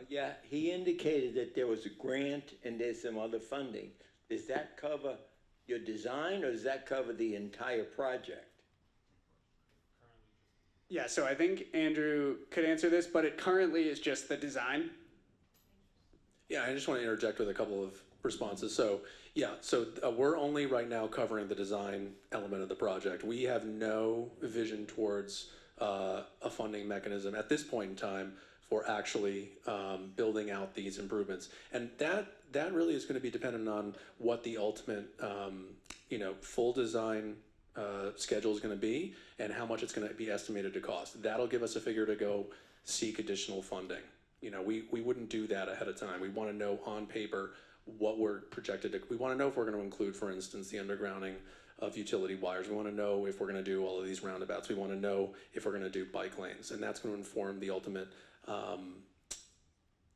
Speaker 15: Yeah, he indicated that there was a grant and there's some other funding. Does that cover your design, or does that cover the entire project?
Speaker 3: Yeah, so I think Andrew could answer this, but it currently is just the design.
Speaker 1: Yeah, I just want to interject with a couple of responses. So, yeah, so we're only right now covering the design element of the project. We have no vision towards a funding mechanism at this point in time for actually building out these improvements. And that really is going to be dependent on what the ultimate, full design schedule is going to be and how much it's going to be estimated to cost. That'll give us a figure to go seek additional funding. We wouldn't do that ahead of time. We want to know on paper what we're projected to. We want to know if we're going to include, for instance, the undergrounding of utility wires. We want to know if we're going to do all of these roundabouts. We want to know if we're going to do bike lanes, and that's going to inform the ultimate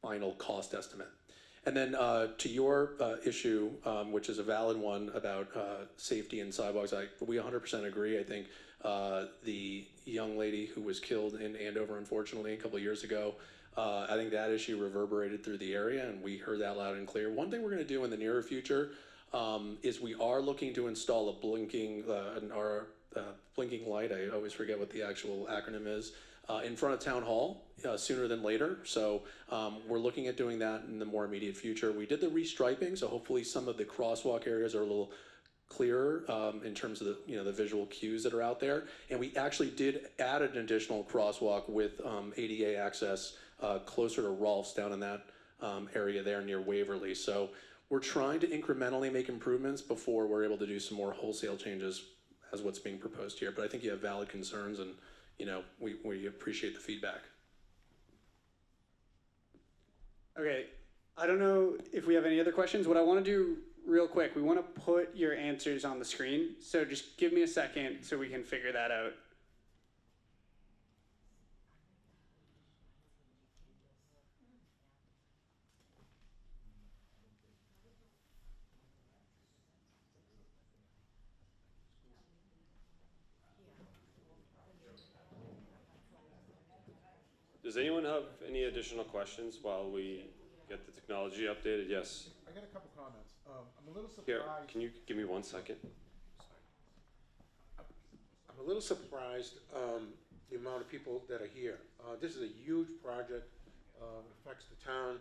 Speaker 1: final cost estimate. And then to your issue, which is a valid one about safety and sidewalks, we 100% agree. I think the young lady who was killed in Andover, unfortunately, a couple of years ago, I think that issue reverberated through the area, and we heard that loud and clear. One thing we're going to do in the near future is we are looking to install a blinking light. I always forget what the actual acronym is. In front of Town Hall sooner than later. So we're looking at doing that in the more immediate future. We did the restriping, so hopefully some of the crosswalk areas are a little clearer in terms of the visual cues that are out there. And we actually did add an additional crosswalk with ADA access closer to Rolf's down in that area there near Waverly. So we're trying to incrementally make improvements before we're able to do some more wholesale changes as what's being proposed here. But I think you have valid concerns, and we appreciate the feedback.
Speaker 3: Okay, I don't know if we have any other questions. What I want to do real quick, we want to put your answers on the screen. So just give me a second so we can figure that out.
Speaker 2: Does anyone have any additional questions while we get the technology updated? Yes.
Speaker 4: I got a couple comments. I'm a little
Speaker 2: Here,
Speaker 4: surprised.
Speaker 2: can you give me 1 second?
Speaker 16: I'm a little surprised the amount of people that are here. This is a huge project. It affects the town,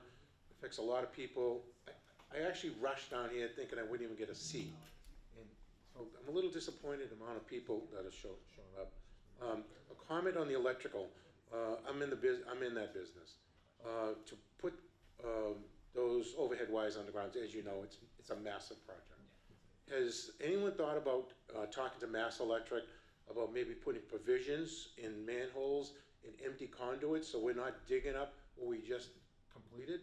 Speaker 16: affects a lot of people. I actually rushed down here thinking I wouldn't even get a seat. And so I'm a little disappointed the amount of people that are showing up. A comment on the electrical. I'm in that business. To put those overhead wires underground, as you know, it's a massive project. Has anyone thought about talking to Mass Electric about maybe putting provisions in manholes and empty conduits so we're not digging up what we just completed?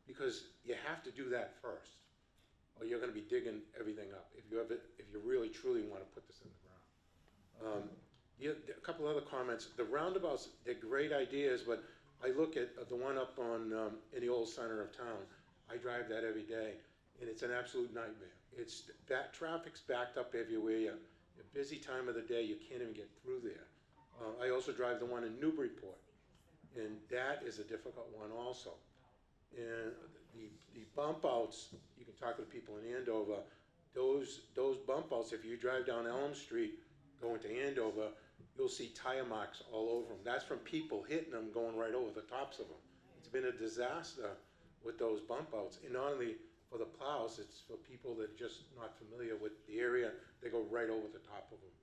Speaker 16: Because you have to do that first, or you're going to be digging everything up if you really truly want to put this in the ground. A couple other comments. The roundabouts, they're great ideas, but I look at the one up on in the old center of town. I drive that every day, and it's an absolute nightmare. Traffic's backed up everywhere. A busy time of the day, you can't even get through there. I also drive the one in Newburyport, and that is a difficult one also. And the bump outs, you can talk to the people in Andover. Those bump outs, if you drive down Elm Street going to Andover, you'll see tire marks all over them. That's from people hitting them, going right over the tops of them. It's been a disaster with those bump outs. And not only for the plows, it's for people that are just not familiar with the area. They go right over the top of them.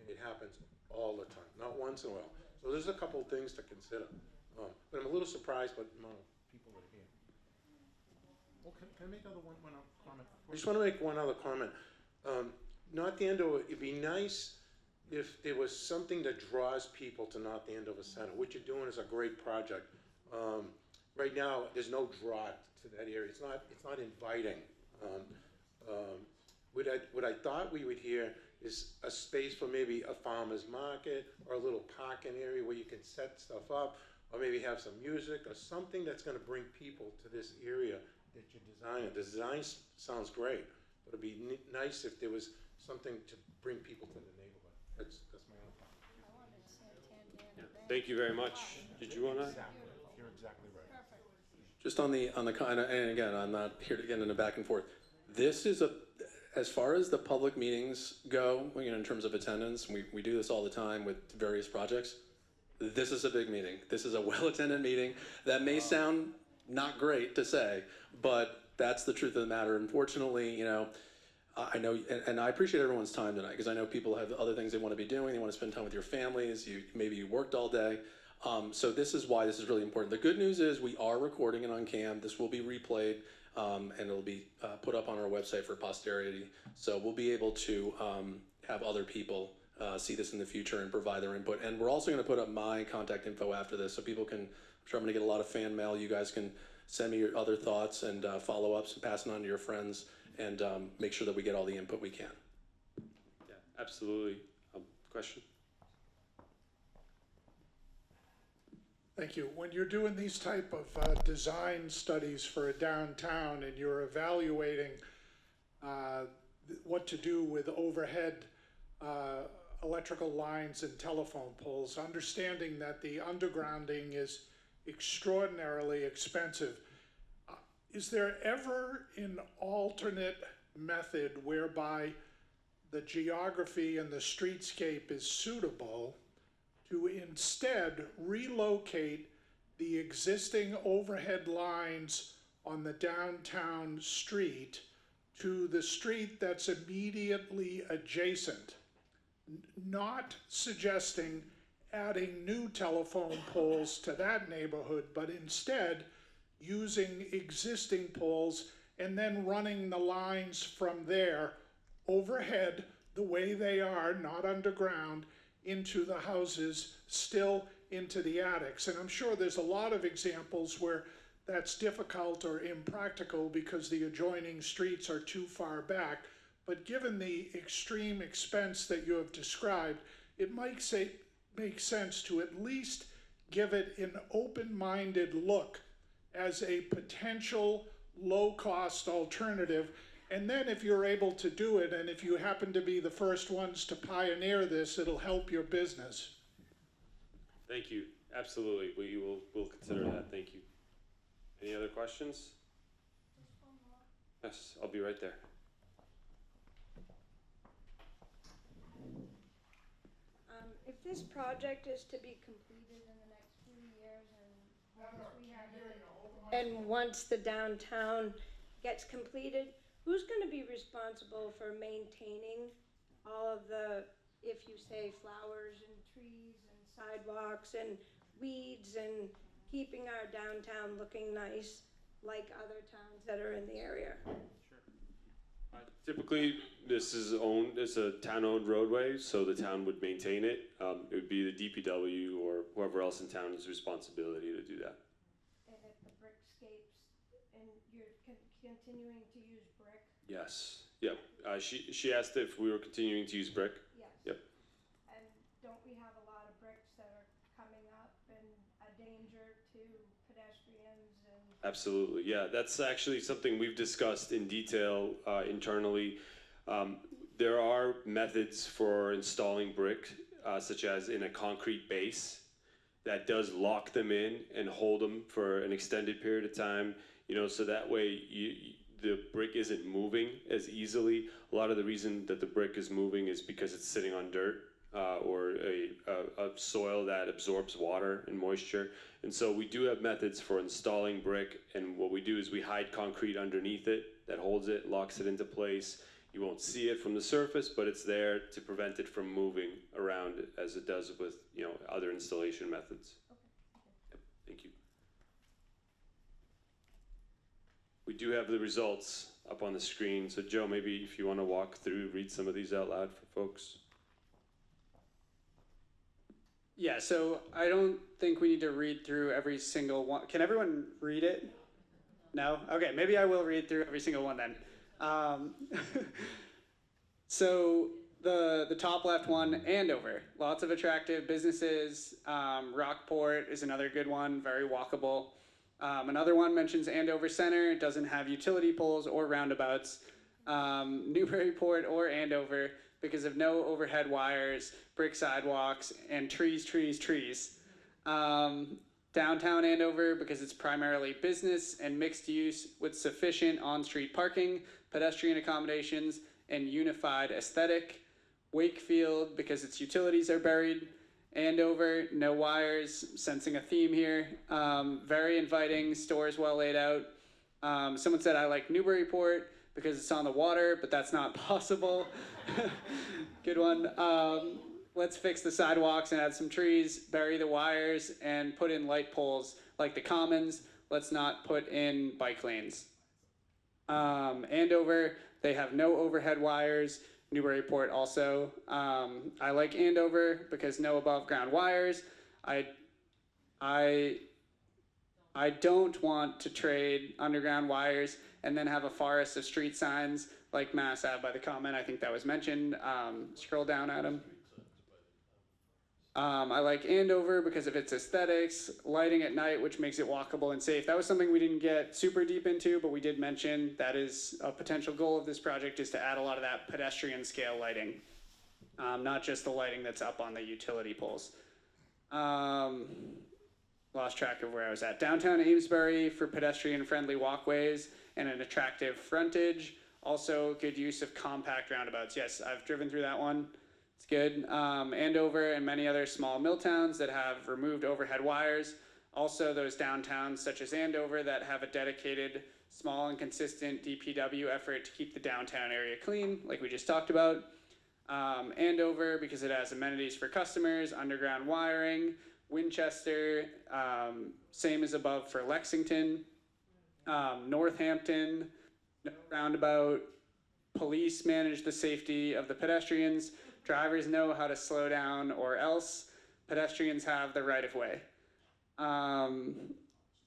Speaker 16: And it happens all the time, not once in a while. So there's a couple of things to consider. But I'm a little surprised by the amount of people that are here. Well, can I make another one comment? I just want to make one other comment. North Andover, it'd be nice if there was something that draws people to North Andover Center. What you're doing is a great project. Right now, there's no draw to that area. It's not inviting. What I thought we would hear is a space for maybe a farmer's market or a little parking area where you can set stuff up, or maybe have some music or something that's going to bring people to this area that you're designing. The design sounds great, but it'd be nice if there was something to bring people to the neighborhood. That's my own thought.
Speaker 2: Yeah. Thank you very much. Did you want to?
Speaker 16: You're exactly right.
Speaker 1: Just on the and again, I'm not here to get into back and forth. This is as far as the public meetings go, in terms of attendance, we do this all the time with various projects. This is a big meeting. This is a well-attended meeting. That may sound not great to say, but that's the truth of the matter. Unfortunately, I know, and I appreciate everyone's time tonight, because I know people have other things they want to be doing. They want to spend time with your families. Maybe you worked all day. So this is why this is really important. The good news is we are recording it on cam. This will be replayed, and it'll be put up on our website for posterity. So we'll be able to have other people see this in the future and provide their input. And we're also going to put up my contact info after this, so people can, I'm sure I'm going to get a lot of fan mail. You guys can send me your other thoughts and follow-ups and pass it on to your friends, and make sure that we get all the input we can.
Speaker 2: Yeah, absolutely. Question?
Speaker 17: Thank you. When you're doing these type of design studies for a downtown and you're evaluating what to do with overhead electrical lines and telephone poles, understanding that the undergrounding is extraordinarily expensive, is there ever an alternate method whereby the geography and the streetscape is suitable to instead relocate the existing overhead lines on the downtown street to the street that's immediately adjacent. Not suggesting adding new telephone poles to that neighborhood, but instead using existing poles and then running the lines from there overhead the way they are, not underground, into the houses, still into the attics. And I'm sure there's a lot of examples where that's difficult or impractical because the adjoining streets are too far back. But given the extreme expense that you have described, it might make sense to at least give it an open-minded look as a potential low-cost alternative. And then if you're able to do it, and if you happen to be the first ones to pioneer this, it'll help your business.
Speaker 2: Thank you. Absolutely. We'll consider that. Thank you. Any other questions? Yes, I'll be right there.
Speaker 11: If this project is to be completed in the next few years and once the downtown gets completed, who's gonna be responsible for maintaining all of the, if you say, flowers and trees and sidewalks and weeds and keeping our downtown looking nice like other towns that are in the area?
Speaker 2: Typically, this is a town-owned roadway, so the town would maintain it. It would be the DPW or whoever else in town is responsibility to do that.
Speaker 11: And at the Streetscapes, and you're continuing to use brick?
Speaker 2: Yes. Yep. She asked if we were continuing to use brick.
Speaker 11: Yes.
Speaker 2: Yep.
Speaker 11: And don't we have a lot of bricks that are coming up and a danger to pedestrians and?
Speaker 2: Absolutely, yeah. That's actually something we've discussed in detail internally. There are methods for installing brick, such as in a concrete base, that does lock them in and hold them for an extended period of time. You know, so that way the brick isn't moving as easily. A lot of the reason that the brick is moving is because it's sitting on dirt or a soil that absorbs water and moisture. And so we do have methods for installing brick, and what we do is we hide concrete underneath it that holds it, locks it into place. You won't see it from the surface, but it's there to prevent it from moving around as it does with, you know, other installation methods. Yep, thank you. We do have the results up on the screen. So Joe, maybe if you want to walk through, read some of these out loud for folks.
Speaker 3: Yeah, so I don't think we need to read through every single one. Can everyone read it? No? Okay, maybe I will read through every single one then. So the top left one, Andover. Lots of attractive businesses. Rockport is another good one, very walkable. Another one mentions Andover Center. It doesn't have utility poles or roundabouts. Newburyport or Andover, because of no overhead wires, brick sidewalks, and trees. Downtown Andover, because it's primarily business and mixed use with sufficient on-street parking, pedestrian accommodations, and unified aesthetic. Wakefield, because its utilities are buried. Andover, no wires, sensing a theme here. Very inviting, stores well laid out. Someone said, I like Newburyport because it's on the water, but that's not possible. Good one. Let's fix the sidewalks and add some trees, bury the wires, and put in light poles like the Commons. Let's not put in bike lanes. Andover, they have no overhead wires. Newburyport also. I like Andover because no above ground wires. I don't want to trade underground wires and then have a forest of street signs like Mass Ave by the Common. I think that was mentioned. Scroll down, Adam. I like Andover because of its aesthetics, lighting at night, which makes it walkable and safe. That was something we didn't get super deep into, but we did mention that is a potential goal of this project, is to add a lot of that pedestrian scale lighting, not just the lighting that's up on the utility poles. Lost track of where I was at. Downtown Amesbury for pedestrian-friendly walkways and an attractive frontage. Also, good use of compact roundabouts. Yes, I've driven through that one. It's good. Andover and many other small mill towns that have removed overhead wires. Also, those downtowns such as Andover that have a dedicated small and consistent DPW effort to keep the downtown area clean, like we just talked about. Andover, because it has amenities for customers, underground wiring. Winchester, same as above for Lexington. Northampton, no roundabout. Police manage the safety of the pedestrians. Drivers know how to slow down, or else pedestrians have the right of way.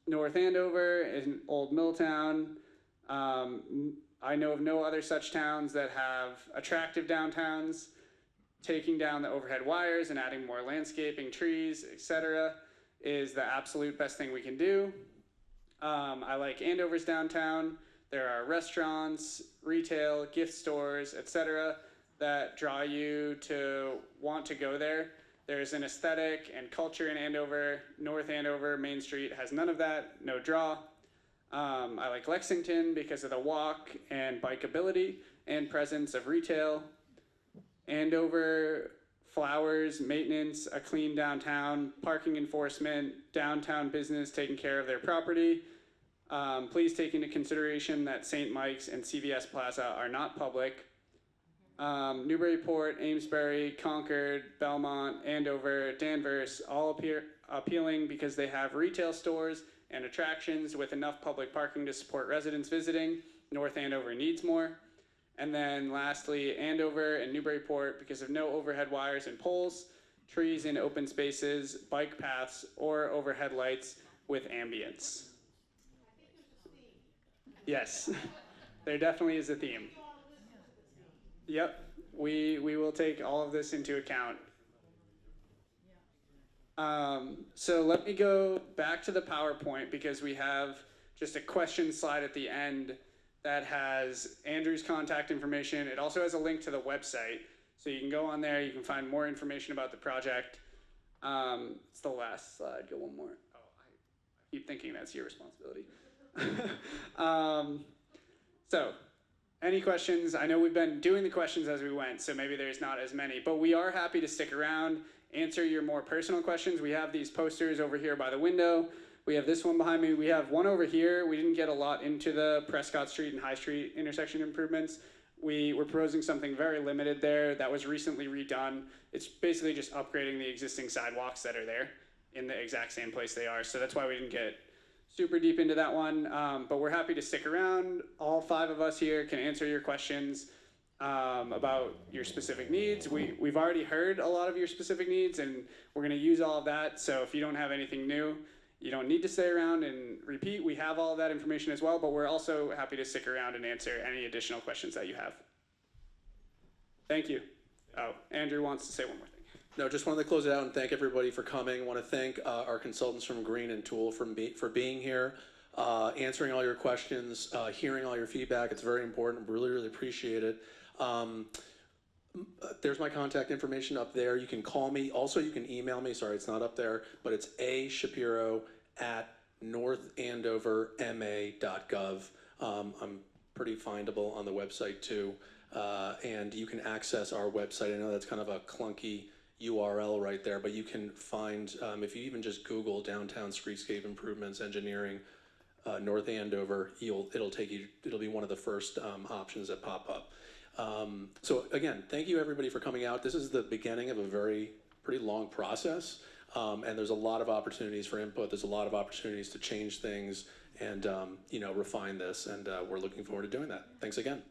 Speaker 3: North Andover is an old mill town. I know of no other such towns that have attractive downtowns. Taking down the overhead wires and adding more landscaping, trees, etc. is the absolute best thing we can do. I like Andover's downtown. There are restaurants, retail, gift stores, etc. that draw you to want to go there. There's an aesthetic and culture in Andover. North Andover, Main Street has none of that, no draw. I like Lexington because of the walk and bikeability and presence of retail. Andover, flowers, maintenance, a clean downtown, parking enforcement, downtown business taking care of their property. Please take into consideration that St. Mike's and CVS Plaza are not public. Newburyport, Amesbury, Concord, Belmont, Andover, Danvers, all appealing because they have retail stores and attractions with enough public parking to support residents visiting. North Andover needs more. And then lastly, Andover and Newburyport because of no overhead wires and poles, trees in open spaces, bike paths, or overhead lights with ambience. Yes, there definitely is a theme. Yep, we will take all of this into account. So let me go back to the PowerPoint because we have just a question slide at the end that has Andrew's contact information. It also has a link to the website. So you can go on there, you can find more information about the project. It's the last slide, go one more. Oh, I keep thinking that's your responsibility. So, any questions? I know we've been doing the questions as we went, so maybe there's not as many, but we are happy to stick around, answer your more personal questions. We have these posters over here by the window. We have this one behind me. We have one over here. We didn't get a lot into the Prescott Street and High Street intersection improvements. We were proposing something very limited there that was recently redone. It's basically just upgrading the existing sidewalks that are there in the exact same place they are. So that's why we didn't get super deep into that one, but we're happy to stick around. All 5 of us here can answer your questions about your specific needs. We've already heard a lot of your specific needs, and we're going to use all of that. So if you don't have anything new, you don't need to stay around and repeat. We have all of that information as well, but we're also happy to stick around and answer any additional questions that you have. Thank you. Oh, Andrew wants to say one more thing.
Speaker 1: No, just wanted to close it out and thank everybody for coming. I want to thank our consultants from Green and Tool for being here, answering all your questions, hearing all your feedback. It's very important. Really, really appreciate it. There's my contact information up there. You can call me. Also, you can email me. Sorry, it's not up there, but it's ashapiro@northandoverma.gov. I'm pretty findable on the website too, and you can access our website. I know that's kind of a clunky URL right there, but you can find, if you even just Google downtown streetscape improvements engineering North Andover, it'll take you, it'll be one of the first options that pop up. So again, thank you everybody for coming out. This is the beginning of a pretty long process, and there's a lot of opportunities for input. There's a lot of opportunities to change things and refine this, and we're looking forward to doing that. Thanks again.